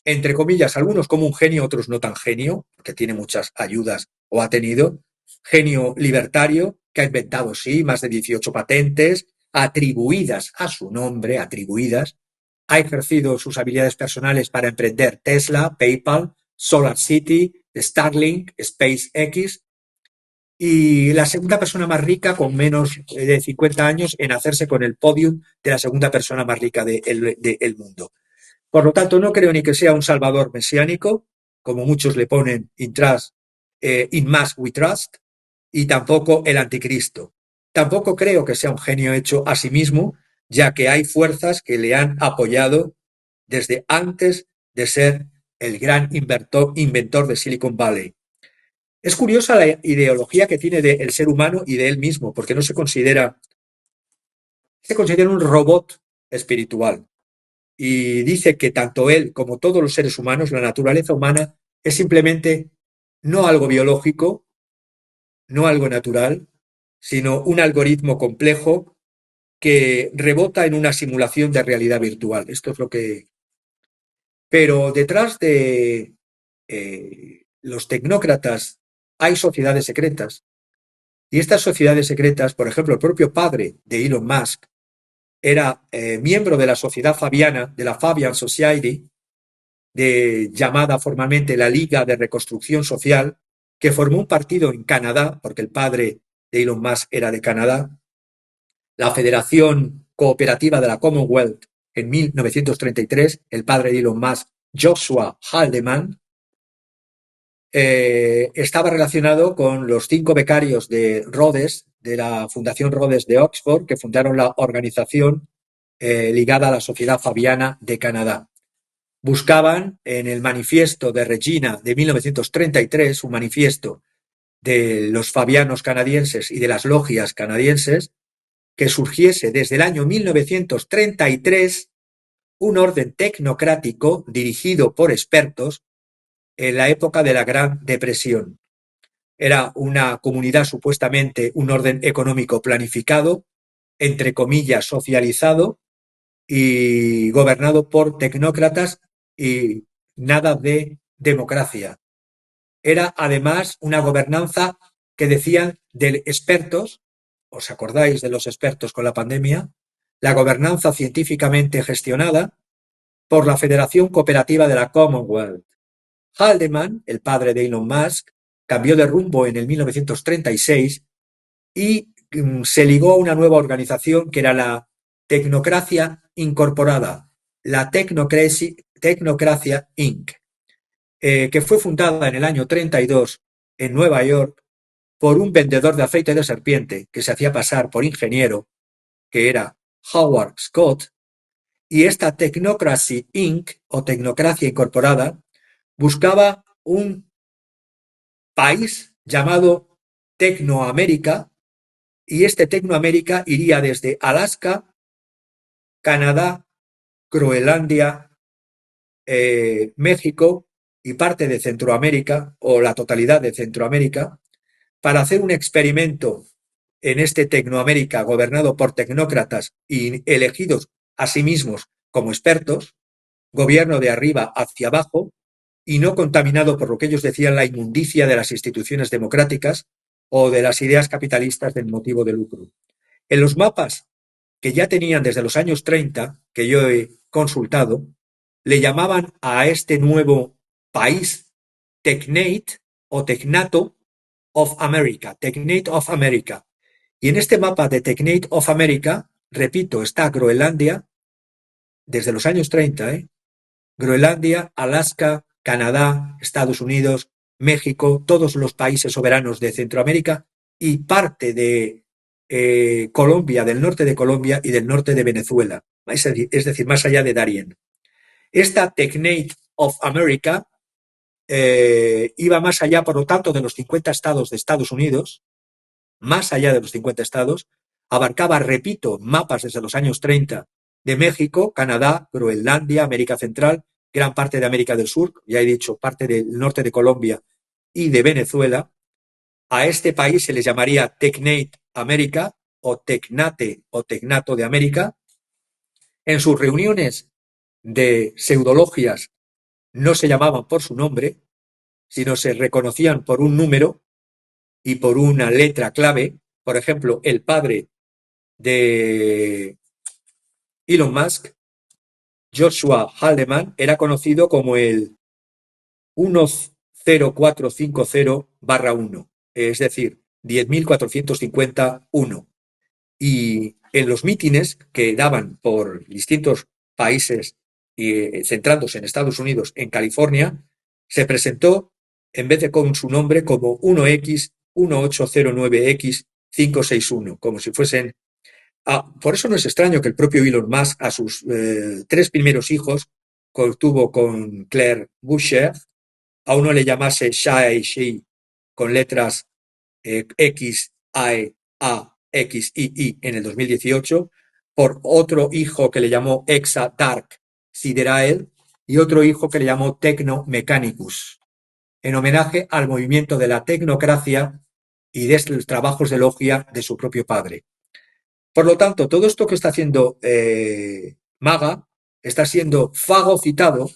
S7: entre comillas, algunos como un genio, otros no tan genio, porque tiene muchas ayudas o ha tenido, genio libertario, que ha inventado, sí, más de 18 patentes, atribuidas a su nombre, atribuidas, ha ejercido sus habilidades personales para emprender Tesla, PayPal, Solar City, Starlink, SpaceX, y la segunda persona más rica con menos de 50 años en hacerse con el podium de la segunda persona más rica del mundo. Por lo tanto, no creo ni que sea un salvador mesiánico, como muchos le ponen in mass we trust, y tampoco el anticristo. Tampoco creo que sea un genio hecho a sí mismo, ya que hay fuerzas que le han apoyado desde antes de ser el gran inventor de Silicon Valley. Es curiosa la ideología que tiene del ser humano y de él mismo, porque no se considera un robot espiritual. Y dice que tanto él como todos los seres humanos, la naturaleza humana, es simplemente no algo biológico, no algo natural, sino un algoritmo complejo que rebota en una simulación de realidad virtual. Esto es lo que... Pero detrás de los tecnócratas hay sociedades secretas. Y estas sociedades secretas, por ejemplo, el propio padre de Elon Musk era miembro de la sociedad fabiana, de la Fabian Society, llamada formalmente la Liga de Reconstrucción Social, que formó un partido en Canadá, porque el padre de Elon Musk era de Canadá, la Federación Cooperativa de la Commonwealth en 1933, el padre de Elon Musk, Joshua Haldeman, estaba relacionado con los 5 becarios de Rhodes, de la Fundación Rhodes de Oxford, que fundaron la organización ligada a la Sociedad Fabiana de Canadá. Buscaban en el manifiesto de Regina de 1933, un manifiesto de los fabianos canadienses y de las logias canadienses, que surgiese desde el año 1933 un orden tecnocrático dirigido por expertos en la época de la Gran Depresión. Era una comunidad supuestamente un orden económico planificado, entre comillas socializado y gobernado por tecnócratas y nada de democracia. Era además una gobernanza que decían de expertos, ¿os acordáis de los expertos con la pandemia? La gobernanza científicamente gestionada por la Federación Cooperativa de la Commonwealth. Haldeman, el padre de Elon Musk, cambió de rumbo en el 1936 y se ligó a una nueva organización que era la Tecnocracia Incorporada, la Tecnocracia Inc., que fue fundada en el año 32 en Nueva York por un vendedor de aceite de serpiente que se hacía pasar por ingeniero, que era Howard Scott, y esta Technocracy Inc. o Tecnocracia Incorporada buscaba un país llamado Tecnoamérica, y este Tecnoamérica iría desde Alaska, Canadá, Groenlandia, México y parte de Centroamérica, o la totalidad de Centroamérica, para hacer un experimento en este Tecnoamérica gobernado por tecnócratas y elegidos a sí mismos como expertos, gobierno de arriba hacia abajo, y no contaminado por lo que ellos decían la inmundicia de las instituciones democráticas o de las ideas capitalistas del motivo de lucro. En los mapas que ya tenían desde los años 30, que yo he consultado, le llamaban a este nuevo país Tecnate o Tecnato of America, Tecnate of America. Y en este mapa de Tecnate of America, repito, está Groenlandia, desde los años 30, Groenlandia, Alaska, Canadá, Estados Unidos, México, todos los países soberanos de Centroamérica y parte de Colombia, del norte de Colombia y del norte de Venezuela, es decir, más allá de Darien. Esta Tecnate of America iba más allá, por lo tanto, de los 50 estados de Estados Unidos, más allá de los 50 estados, abarcaba, repito, mapas desde los años 30 de México, Canadá, Groenlandia, América Central, gran parte de América del Sur, ya he dicho, parte del norte de Colombia y de Venezuela. A este país se les llamaría Tecnate América o Tecnate o Tecnato de América. En sus reuniones de pseudologias no se llamaban por su nombre, sino se reconocían por un número y por una letra clave. Por ejemplo, el padre de Elon Musk, Joshua Haldeman, era conocido como el 10450-1, es decir, 10.451. Y en los mítines que daban por distintos países y centrándose en Estados Unidos, en California, se presentó en vez de con su nombre como 1X, 1809X561, como si fuesen... por eso no es extraño que el propio Elon Musk a sus 3 primeros hijos que tuvo con Claire Boucher, a uno le llamase Shai Shi con letras X, A, X, I en el 2018, por otro hijo que le llamó Exa Dark Siderael y otro hijo que le llamó Tecno Mechanicus, en homenaje al movimiento de la tecnocracia y de los trabajos de logia de su propio padre. Por lo tanto, todo esto que está haciendo MAGA está siendo fagocitado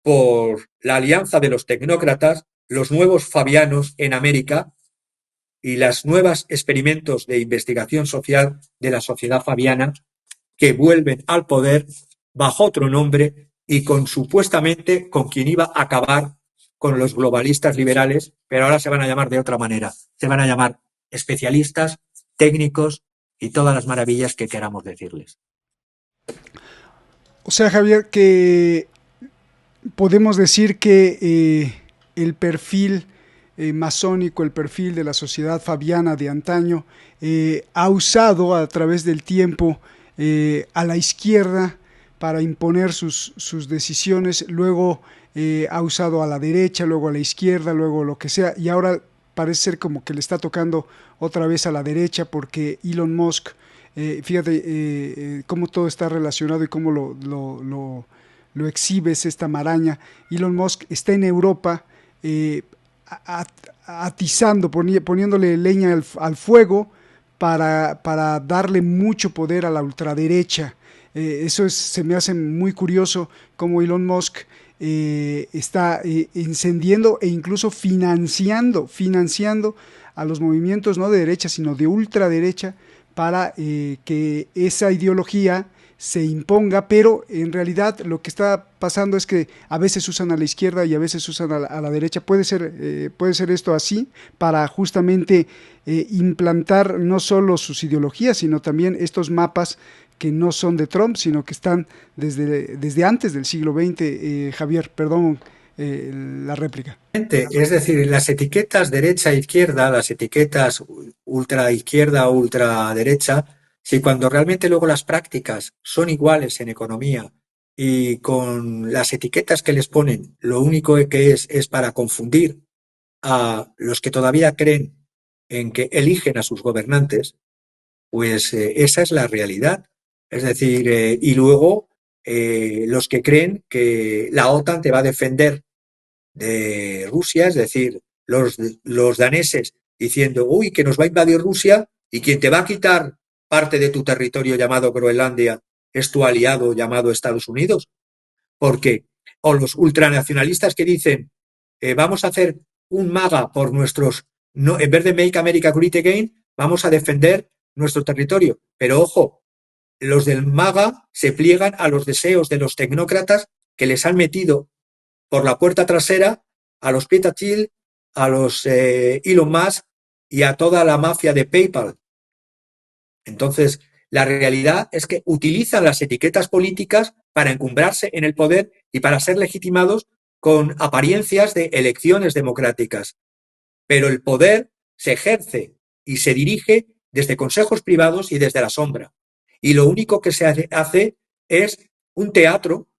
S7: por la alianza de los tecnócratas, los nuevos fabianos en América y los nuevos experimentos de investigación social de la sociedad fabiana que vuelven al poder bajo otro nombre y supuestamente con quien iba a acabar con los globalistas liberales, pero ahora se van a llamar de otra manera. Se van a llamar especialistas, técnicos y todas las maravillas que queramos decirles.
S1: O sea, Javier, que podemos decir que el perfil masónico, el perfil de la sociedad fabiana de antaño, ha usado a través del tiempo a la izquierda para imponer sus decisiones, luego ha usado a la derecha, luego a la izquierda, luego lo que sea, y ahora parece ser como que le está tocando otra vez a la derecha porque Elon Musk, fíjate cómo todo está relacionado y cómo lo exhibes esta maraña. Elon Musk está en Europa atizando, poniéndole leña al fuego para darle mucho poder a la ultraderecha. Eso se me hace muy curioso cómo Elon Musk está encendiendo e incluso financiando a los movimientos no de derecha sino de ultraderecha para que esa ideología se imponga, pero en realidad lo que está pasando es que a veces usan a la izquierda y a veces usan a la derecha. Puede ser esto así para justamente implantar no solo sus ideologías, sino también estos mapas que no son de Trump, sino que están desde antes del siglo XX. Javier, perdón la réplica.
S7: Es decir, las etiquetas derecha e izquierda, las etiquetas ultra izquierda o ultra derecha, si cuando realmente luego las prácticas son iguales en economía y con las etiquetas que les ponen, lo único que es para confundir a los que todavía creen en que eligen a sus gobernantes, pues esa es la realidad. Es decir, y luego los que creen que la OTAN te va a defender de Rusia, es decir, los daneses diciendo, uy, que nos va a invadir Rusia y quien te va a quitar parte de tu territorio llamado Groenlandia es tu aliado llamado Estados Unidos. ¿Por qué? O los ultranacionalistas que dicen, vamos a hacer un MAGA por nuestros, no, en vez de Make America Great Again, vamos a defender nuestro territorio. Pero ojo, los del MAGA se pliegan a los deseos de los tecnócratas que les han metido por la puerta trasera a los Peter Thiel, a los Elon Musk y a toda la mafia de PayPal. Entonces, la realidad es que utilizan las etiquetas políticas para encumbrarse en el poder y para ser legitimados con apariencias de elecciones democráticas. Pero el poder se ejerce y se dirige desde consejos privados y desde la sombra. Y lo único que se hace es un teatro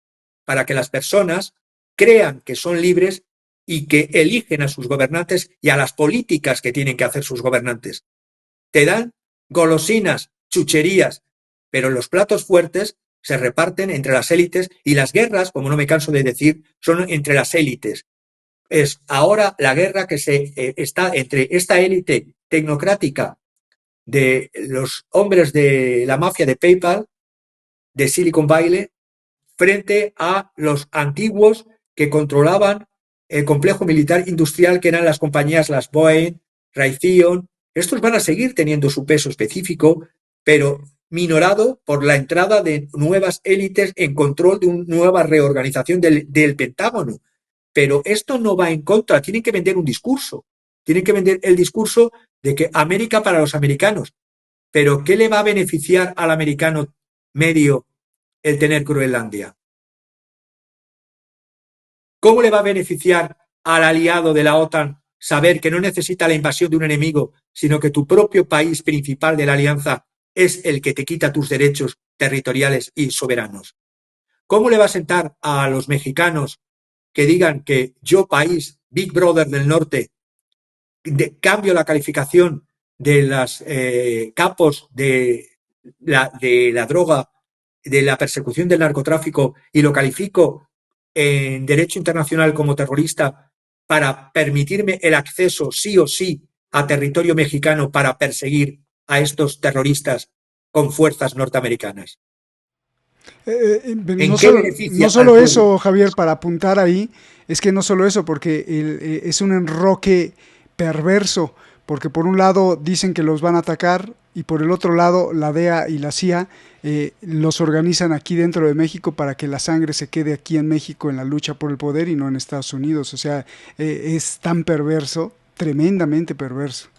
S7: para que las personas crean que son libres y que eligen a sus gobernantes y a las políticas que tienen que hacer sus gobernantes. Te dan golosinas, chucherías, pero los platos fuertes se reparten entre las élites y las guerras, como no me canso de decir, son entre las élites. Es ahora la guerra que está entre esta élite tecnocrática de los hombres de la mafia de PayPal, de Silicon Valley, frente a los antiguos que controlaban el complejo militar industrial, que eran las compañías, las Boeing, Raytheon. Estos van a seguir teniendo su peso específico, pero minorado por la entrada de nuevas élites en control de una nueva reorganización del Pentágono. Pero esto no va en contra, tienen que vender un discurso. Tienen que vender el discurso de que América para los americanos. Pero ¿qué le va a beneficiar al americano medio el tener Groenlandia? ¿Cómo le va a beneficiar al aliado de la OTAN saber que no necesita la invasión de un enemigo, sino que tu propio país principal de la alianza es el que te quita tus derechos territoriales y soberanos? ¿Cómo le va a sentar a los mexicanos que digan que yo, país, Big Brother del Norte, cambio la calificación de los capos de la droga, de la persecución del narcotráfico, y lo califico en derecho internacional como terrorista para permitirme el acceso sí o sí a territorio mexicano para perseguir a estos terroristas con fuerzas norteamericanas? ¿En qué beneficia
S1: no
S7: al
S1: solo
S7: pueblo?
S1: eso, Javier, para apuntar ahí, es que no solo eso, porque es un enroque perverso, porque por un lado dicen que los van a atacar y por el otro lado la DEA y la CIA los organizan aquí dentro de México para que la sangre se quede aquí en México en la lucha por el poder y no en Estados Unidos. O sea, es tan perverso, tremendamente perverso.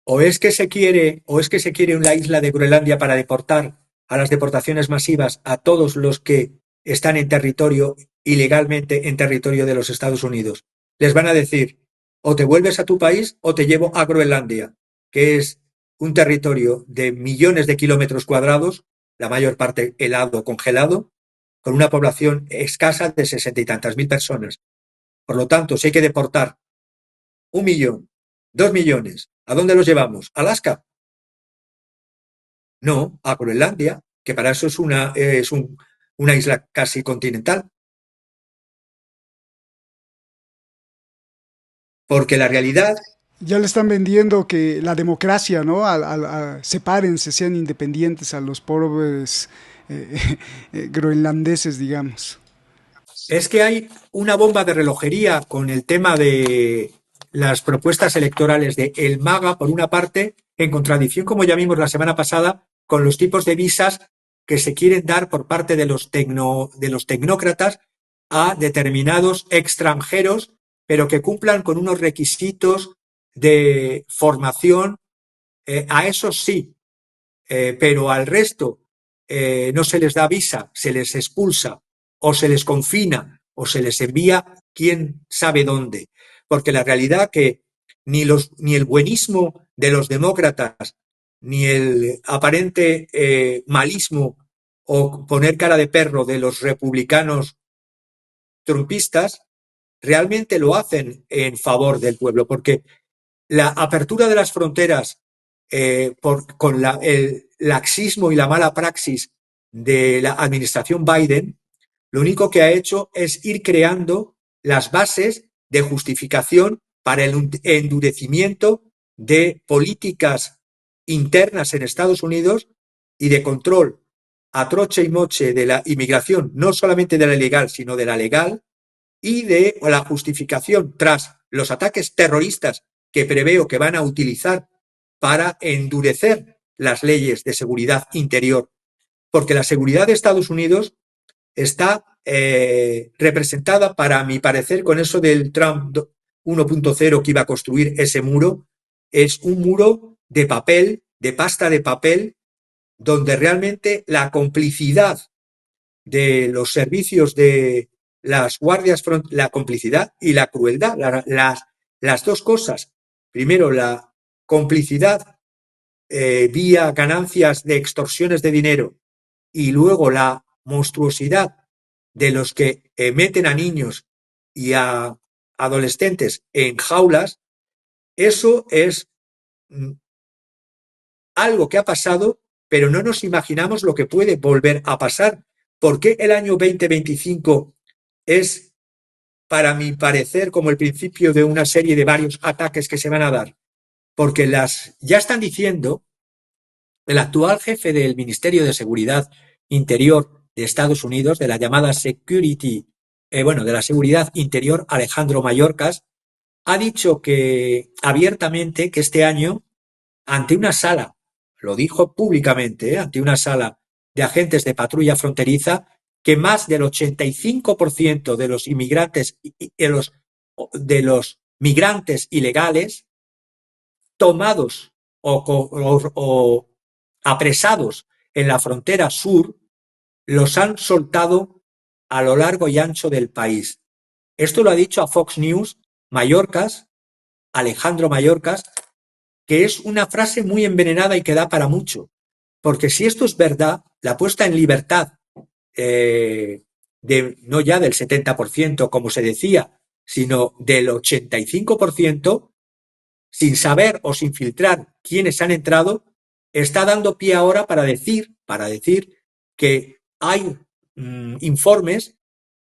S7: ¿O es que se quiere la isla de Groenlandia para deportar a las deportaciones masivas a todos los que están en territorio, ilegalmente en territorio de los Estados Unidos? Les van a decir, o te vuelves a tu país o te llevo a Groenlandia, que es un territorio de millones de kilómetros cuadrados, la mayor parte helado, congelado, con una población escasa de 60 y tantas mil personas. Por lo tanto, si hay que deportar 1 millón, 2 millones, ¿a dónde los llevamos? ¿A Alaska? No, a Groenlandia, que para eso es una isla casi continental. Porque la realidad...
S1: Ya le están vendiendo que la democracia, ¿no? Sepárense, sean independientes a los pobres groenlandeses, digamos.
S7: Es que hay una bomba de relojería con el tema de las propuestas electorales de el MAGA, por una parte, en contradicción, como ya vimos la semana pasada, con los tipos de visas que se quieren dar por parte de los tecnócratas a determinados extranjeros, pero que cumplan con unos requisitos de formación, a esos sí, pero al resto no se les da visa, se les expulsa o se les confina o se les envía quién sabe dónde. Porque la realidad que ni el buenismo de los demócratas, ni el aparente malismo o poner cara de perro de los republicanos trumpistas realmente lo hacen en favor del pueblo, porque la apertura de las fronteras con el laxismo y la mala praxis de la administración Biden, lo único que ha hecho es ir creando las bases de justificación para el endurecimiento de políticas internas en Estados Unidos y de control a troche y moche de la inmigración, no solamente de la ilegal, sino de la legal, y de la justificación tras los ataques terroristas que preveo que van a utilizar para endurecer las leyes de seguridad interior. Porque la seguridad de Estados Unidos está representada, para mi parecer, con eso del Trump 1.0 que iba a construir ese muro. Es un muro de papel, de pasta de papel, donde realmente la complicidad de los servicios de las guardias, la complicidad y la crueldad, las dos cosas. Primero, la complicidad vía ganancias de extorsiones de dinero, y luego la monstruosidad de los que meten a niños y a adolescentes en jaulas, eso es algo que ha pasado, pero no nos imaginamos lo que puede volver a pasar. ¿Por qué el año 2025 es, para mi parecer, como el principio de una serie de varios ataques que se van a dar? Porque ya están diciendo, el actual jefe del Ministerio de Seguridad Interior de Estados Unidos, de la llamada de la Seguridad Interior, Alejandro Mayorkas, ha dicho que abiertamente que este año, ante una sala, lo dijo públicamente, ante una sala de agentes de patrulla fronteriza, que más del 85% de los inmigrantes de los migrantes ilegales tomados o apresados en la frontera sur los han soltado a lo largo y ancho del país. Esto lo ha dicho a Fox News Alejandro Mayorkas, que es una frase muy envenenada y que da para mucho. Porque si esto es verdad, la puesta en libertad no ya del 70%, como se decía, sino del 85%, sin saber o sin filtrar quiénes han entrado, está dando pie ahora para decir que hay informes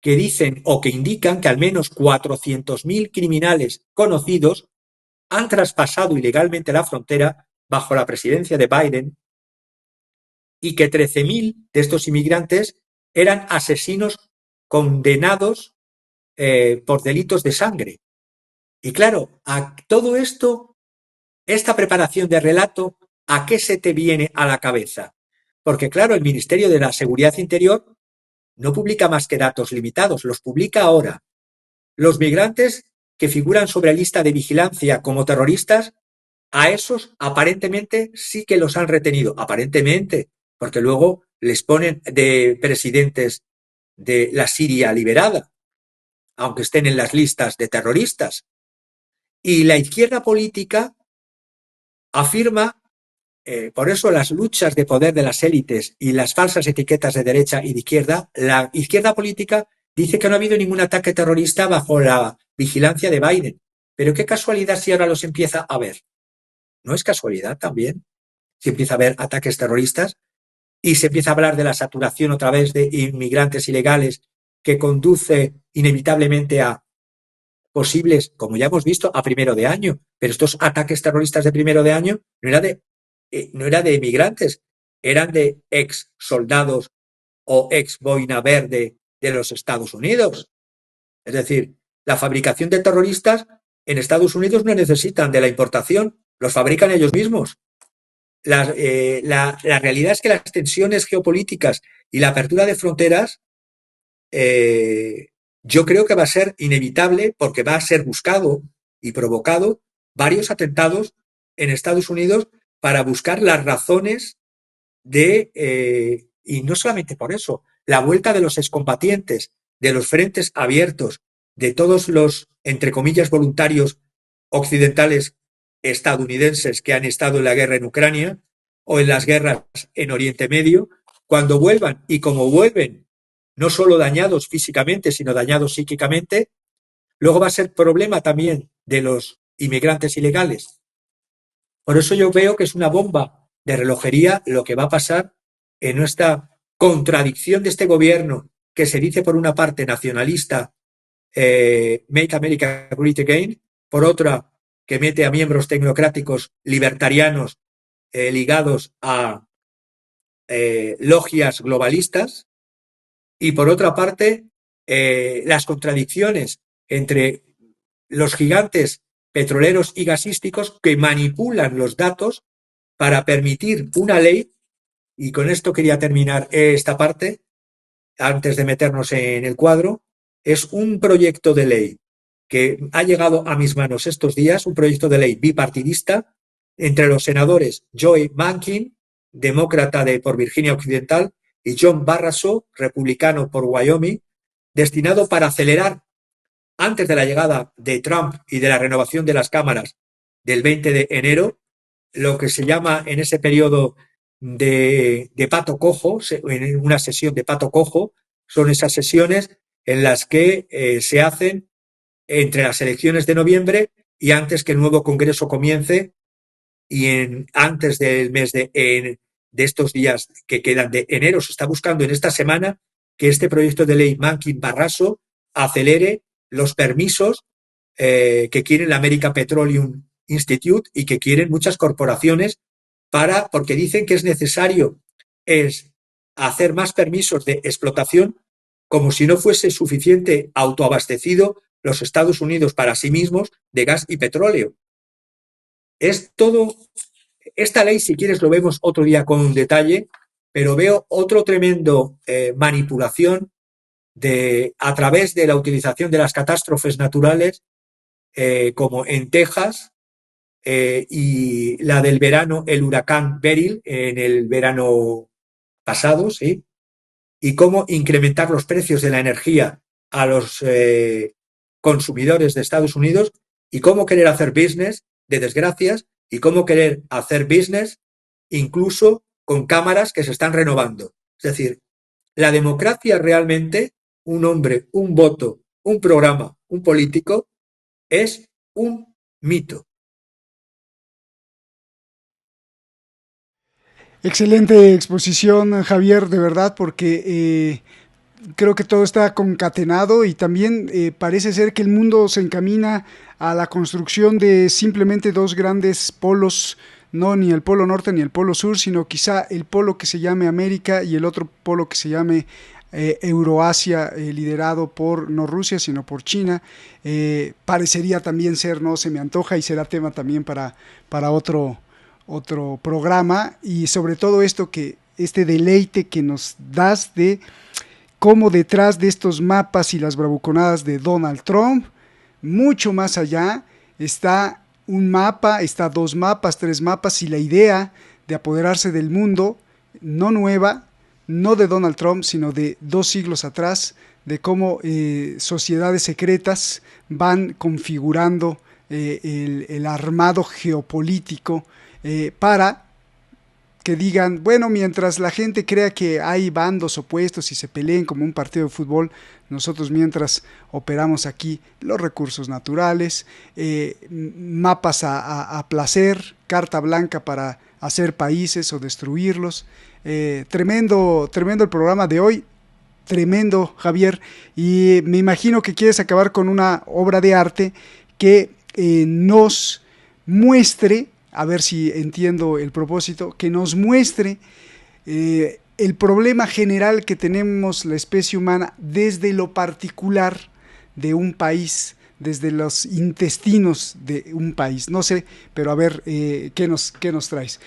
S7: que dicen o que indican que al menos 400.000 criminales conocidos han traspasado ilegalmente la frontera bajo la presidencia de Biden y que 13.000 de estos inmigrantes eran asesinos condenados por delitos de sangre. Y claro, a todo esto, esta preparación de relato, ¿a qué se te viene a la cabeza? Porque claro, el Ministerio de la Seguridad Interior no publica más que datos limitados, los publica ahora. Los migrantes que figuran sobre lista de vigilancia como terroristas, a esos aparentemente sí que los han retenido, aparentemente, porque luego les ponen de presidentes de la Siria liberada, aunque estén en las listas de terroristas. Y la izquierda política afirma, por eso las luchas de poder de las élites y las falsas etiquetas de derecha y de izquierda, la izquierda política dice que no ha habido ningún ataque terrorista bajo la vigilancia de Biden. Pero qué casualidad si ahora los empieza a ver. ¿No es casualidad también? Si empieza a haber ataques terroristas y se empieza a hablar de la saturación otra vez de inmigrantes ilegales que conduce inevitablemente a posibles, como ya hemos visto, a primero de año. Pero estos ataques terroristas de primero de año no era de inmigrantes, eran de ex soldados o ex boina verde de los Estados Unidos. Es decir, la fabricación de terroristas en Estados Unidos no necesitan de la importación, los fabrican ellos mismos. La realidad es que las tensiones geopolíticas y la apertura de fronteras yo creo que va a ser inevitable porque va a ser buscado y provocado varios atentados en Estados Unidos para buscar las razones y no solamente por eso, la vuelta de los excombatientes, de los frentes abiertos, de todos los, entre comillas, voluntarios occidentales estadounidenses que han estado en la guerra en Ucrania o en las guerras en Oriente Medio, cuando vuelvan y como vuelven, no solo dañados físicamente, sino dañados psíquicamente, luego va a ser problema también de los inmigrantes ilegales. Por eso yo veo que es una bomba de relojería lo que va a pasar en esta contradicción de este gobierno que se dice por una parte nacionalista, Make America Great Again, por otra que mete a miembros tecnocráticos libertarianos ligados a logias globalistas, y por otra parte las contradicciones entre los gigantes petroleros y gasísticos que manipulan los datos para permitir una ley, y con esto quería terminar esta parte antes de meternos en el cuadro. Es un proyecto de ley que ha llegado a mis manos estos días, un proyecto de ley bipartidista entre los senadores Joe Manchin, demócrata por Virginia Occidental, y John Barrasso, republicano por Wyoming, destinado para acelerar, antes de la llegada de Trump y de la renovación de las cámaras del 20 de enero, lo que se llama en ese periodo de pato cojo, en una sesión de pato cojo, son esas sesiones en las que se hacen entre las elecciones de noviembre y antes que el nuevo Congreso comience y antes del mes de estos días que quedan de enero. Se está buscando en esta semana que este proyecto de ley Mankin-Barrasso acelere los permisos que quieren la American Petroleum Institute y que quieren muchas corporaciones porque dicen que es necesario hacer más permisos de explotación, como si no fuese suficiente autoabastecido los Estados Unidos para sí mismos de gas y petróleo. Es todo. Esta ley, si quieres, lo vemos otro día con un detalle, pero veo otro tremendo manipulación a través de la utilización de las catástrofes naturales, como en Texas, y la del verano, el huracán Beryl en el verano pasado, ¿sí? Y cómo incrementar los precios de la energía a los consumidores de Estados Unidos y cómo querer hacer business de desgracias y cómo querer hacer business incluso con cámaras que se están renovando. Es decir, la democracia realmente, un hombre, un voto, un programa, un político, es un mito.
S1: Excelente exposición, Javier, de verdad, porque creo que todo está concatenado y también parece ser que el mundo se encamina a la construcción de simplemente dos grandes polos, no ni el polo norte ni el polo sur, sino quizá el polo que se llame América y el otro polo que se llame Euroasia, liderado por no Rusia, sino por China. Parecería también ser, no se me antoja, y será tema también para otro programa, y sobre todo este deleite que nos das de cómo detrás de estos mapas y las bravuconadas de Donald Trump, mucho más allá, está un mapa, está dos mapas, tres mapas, y la idea de apoderarse del mundo, no nueva, no de Donald Trump, sino de 2 siglos atrás, de cómo sociedades secretas van configurando el armado geopolítico para que digan, bueno, mientras la gente crea que hay bandos opuestos y se peleen como un partido de fútbol, nosotros mientras operamos aquí los recursos naturales, mapas a placer, carta blanca para hacer países o destruirlos. Tremendo el programa de hoy, tremendo, Javier, y me imagino que quieres acabar con una obra de arte que nos muestre, a ver si entiendo el propósito, que nos muestre el problema general que tenemos la especie humana desde lo particular de un país, desde los intestinos de un país. No sé, pero a ver, ¿qué nos traes?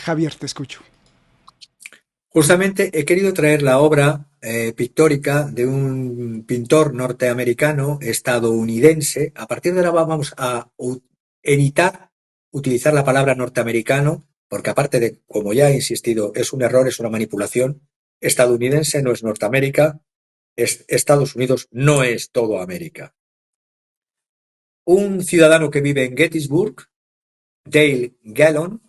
S1: Javier, te escucho.
S7: Justamente he querido traer la obra pictórica de un pintor norteamericano, estadounidense. A partir de ahora vamos a evitar utilizar la palabra norteamericano, porque aparte de, como ya he insistido, es un error, es una manipulación. Estadounidense no es Norteamérica, Estados Unidos no es todo América. Un ciudadano que vive en Gettysburg, Dale Gallon,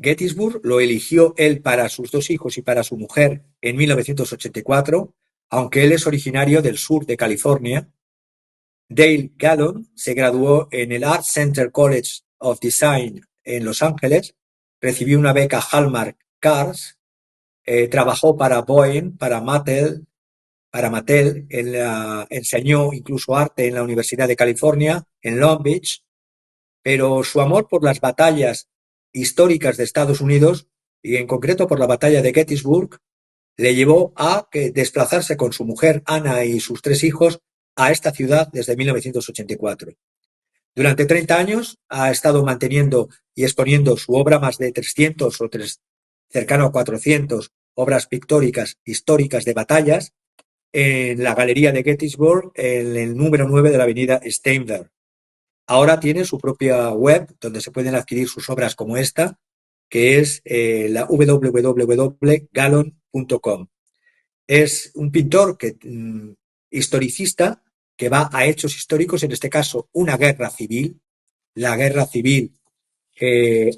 S7: Gettysburg lo eligió él para sus 2 hijos y para su mujer en 1984, aunque él es originario del sur de California. Dale Gallon se graduó en el Art Center College of Design en Los Ángeles, recibió una beca Hallmark Cars, trabajó para Boeing, para Mattel, enseñó incluso arte en la Universidad de California, en Long Beach, pero su amor por las batallas históricas de Estados Unidos, y en concreto por la batalla de Gettysburg, le llevó a desplazarse con su mujer Ana y sus 3 hijos a esta ciudad desde 1984. Durante 30 años ha estado manteniendo y exponiendo su obra, más de 300 o cercano a 400 obras pictóricas históricas de batallas, en la Galería de Gettysburg, en el número 9 de la avenida Steinberg. Ahora tiene su propia web donde se pueden adquirir sus obras como esta, que es la www.gallon.com. Es un pintor historicista que va a hechos históricos, en este caso una guerra civil, la guerra civil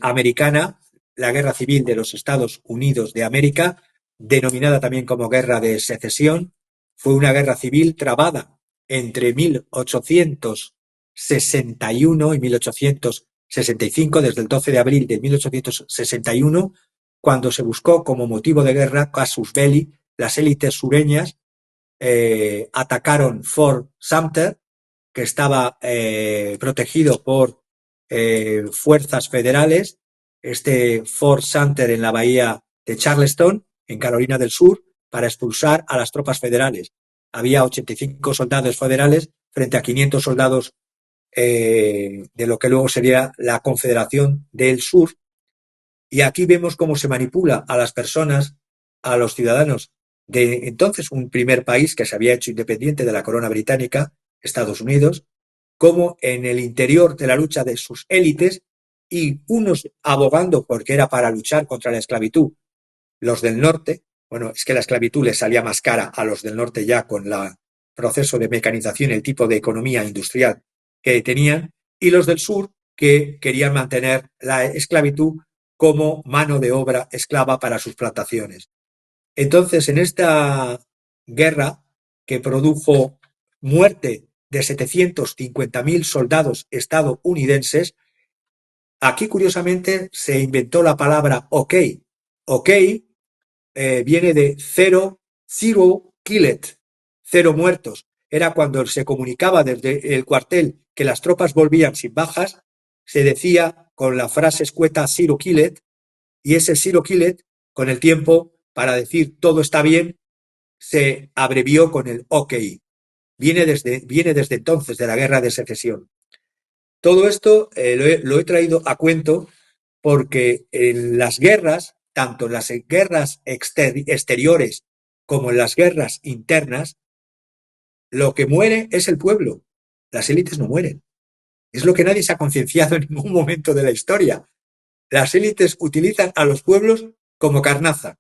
S7: americana, la guerra civil de los Estados Unidos de América, denominada también como Guerra de Secesión. Fue una guerra civil trabada entre 1861 y 1865, desde el 12 de abril de 1861, cuando se buscó como motivo de guerra, casus belli, las élites sureñas atacaron Fort Sumter, que estaba protegido por fuerzas federales, este Fort Sumter en la bahía de Charleston, en Carolina del Sur, para expulsar a las tropas federales. Había 85 soldados federales frente a 500 soldados de lo que luego sería la Confederación del Sur. Y aquí vemos cómo se manipula a las personas, a los ciudadanos de entonces un primer país que se había hecho independiente de la corona británica, Estados Unidos, como en el interior de la lucha de sus élites, y unos abogando porque era para luchar contra la esclavitud, los del norte. Bueno, es que la esclavitud les salía más cara a los del norte ya con el proceso de mecanización y el tipo de economía industrial que tenían, y los del sur que querían mantener la esclavitud como mano de obra esclava para sus plantaciones. Entonces, en esta guerra que produjo muerte de 750.000 soldados estadounidenses, aquí curiosamente se inventó la palabra OK. OK viene de zero killed, 0 muertos. Era cuando se comunicaba desde el cuartel que las tropas volvían sin bajas, se decía con la frase escueta zero killed, y ese zero killed, con el tiempo, para decir todo está bien, se abrevió con el OK. Viene desde entonces, de la Guerra de Secesión. Todo esto lo he traído a cuento porque en las guerras, tanto en las guerras exteriores como en las guerras internas, lo que muere es el pueblo. Las élites no mueren. Es lo que nadie se ha concienciado en ningún momento de la historia. Las élites utilizan a los pueblos como carnaza.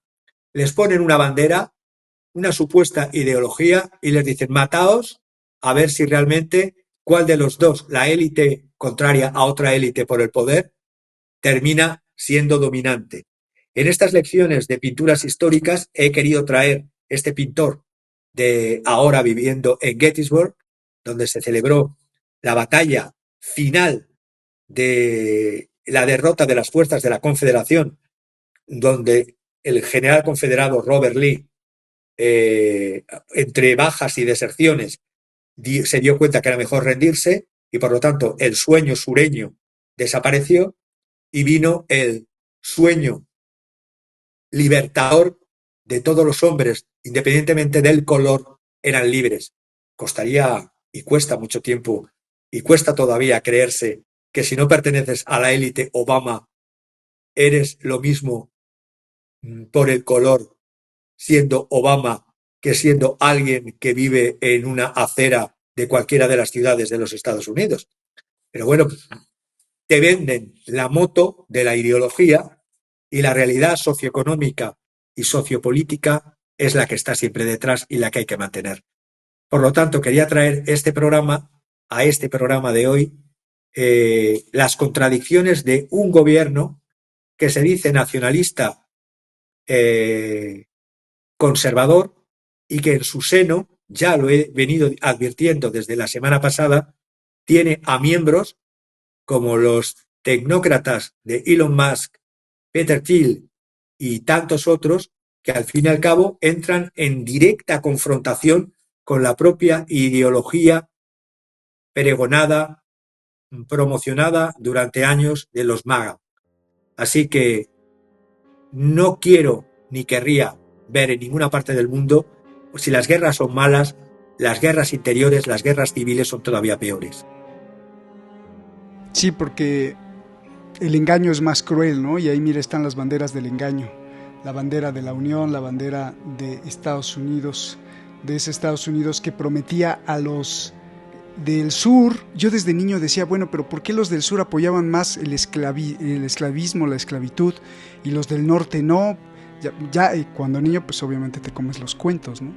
S7: Les ponen una bandera, una supuesta ideología, y les dicen mataos a ver si realmente cuál de los dos, la élite contraria a otra élite por el poder, termina siendo dominante. En estas lecciones de pinturas históricas he querido traer este pintor de ahora viviendo en Gettysburg, donde se celebró la batalla final de la derrota de las fuerzas de la Confederación, donde el general confederado Robert Lee, entre bajas y deserciones, se dio cuenta que era mejor rendirse, y por lo tanto el sueño sureño desapareció y vino el sueño libertador de todos los hombres, independientemente del color, eran libres. Costaría y cuesta mucho tiempo, y cuesta todavía creerse que si no perteneces a la élite Obama, eres lo mismo por el color, siendo Obama, que siendo alguien que vive en una acera de cualquiera de las ciudades de los Estados Unidos. Pero bueno, te venden la moto de la ideología, y la realidad socioeconómica y sociopolítica es la que está siempre detrás y la que hay que mantener. Por lo tanto, quería traer a este programa de hoy, las contradicciones de un gobierno que se dice nacionalista, conservador, y que en su seno, ya lo he venido advirtiendo desde la semana pasada, tiene a miembros como los tecnócratas de Elon Musk, Peter Thiel y tantos otros, que al fin y al cabo entran en directa confrontación con la propia ideología pregonada, promocionada durante años de los MAGA. Así que no quiero ni querría ver en ninguna parte del mundo, si las guerras son malas, las guerras interiores, las guerras civiles son todavía peores.
S1: Sí, porque el engaño es más cruel, ¿no? Y ahí, mira, están las banderas del engaño. La bandera de la Unión, la bandera de Estados Unidos, de ese Estados Unidos que prometía a los del sur. Yo desde niño decía, bueno, pero ¿por qué los del sur apoyaban más el esclavismo, la esclavitud, y los del norte no? Ya cuando niño, pues obviamente te comes los cuentos, ¿no?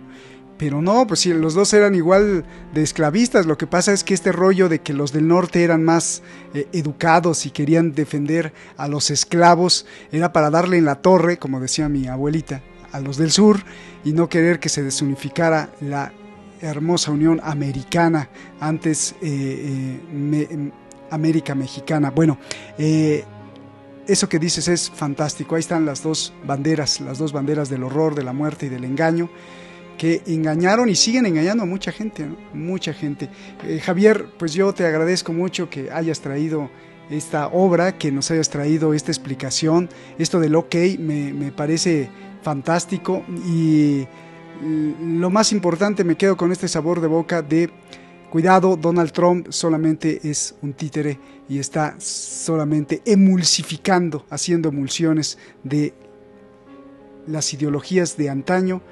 S1: Pero no, pues sí, los dos eran igual de esclavistas. Lo que pasa es que este rollo de que los del norte eran más educados y querían defender a los esclavos era para darle en la torre, como decía mi abuelita, a los del sur y no querer que se desunificara la hermosa Unión Americana, antes América Mexicana. Bueno, eso que dices es fantástico. Ahí están las dos banderas del horror, de la muerte y del engaño, que engañaron y siguen engañando a mucha gente, ¿no? Mucha gente. Javier, pues yo te agradezco mucho que hayas traído esta obra, que nos hayas traído esta explicación. Esto del OK me parece fantástico, y lo más importante, me quedo con este sabor de boca de cuidado, Donald Trump solamente es un títere y está solamente emulsificando, haciendo emulsiones de las ideologías de antaño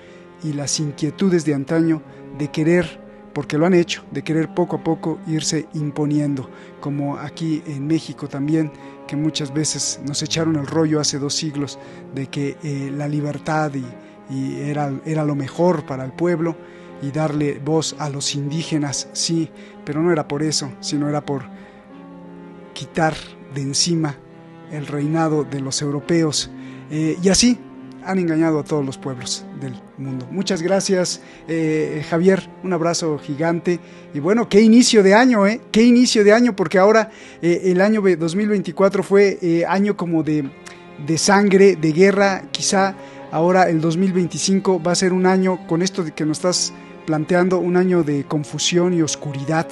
S1: y las inquietudes de antaño de querer, porque lo han hecho, de querer poco a poco irse imponiendo, como aquí en México también, que muchas veces nos echaron el rollo hace 2 siglos de que la libertad y era lo mejor para el pueblo, y darle voz a los indígenas, sí, pero no era por eso, sino era por quitar de encima el reinado de los europeos, y así han engañado a todos los pueblos del mundo. Muchas gracias, Javier, un abrazo gigante, y bueno, qué inicio de año, qué inicio de año, porque ahora el año 2024 fue año como de sangre, de guerra. Quizá ahora el 2025 va a ser un año, con esto de que nos estás planteando, un año de confusión y oscuridad,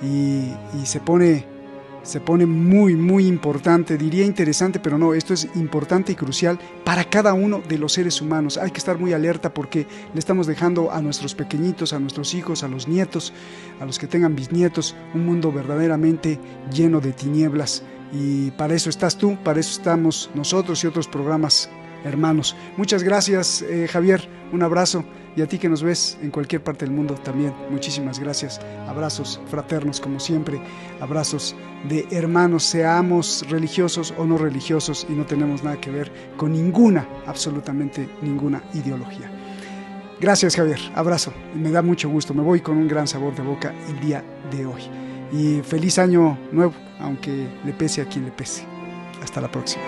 S1: y se pone muy, muy importante, diría interesante, pero no, esto es importante y crucial para cada uno de los seres humanos. Hay que estar muy alerta, porque le estamos dejando a nuestros pequeñitos, a nuestros hijos, a los nietos, a los que tengan bisnietos, un mundo verdaderamente lleno de tinieblas, y para eso estás tú, para eso estamos nosotros y otros programas hermanos. Muchas gracias, Javier, un abrazo, y a ti que nos ves en cualquier parte del mundo también, muchísimas gracias. Abrazos fraternos como siempre, abrazos de hermanos, seamos religiosos o no religiosos, y no tenemos nada que ver con ninguna, absolutamente ninguna ideología. Gracias, Javier, abrazo, me da mucho gusto, me voy con un gran sabor de boca el día de hoy, y feliz año nuevo, aunque le pese a quien le pese. Hasta la próxima.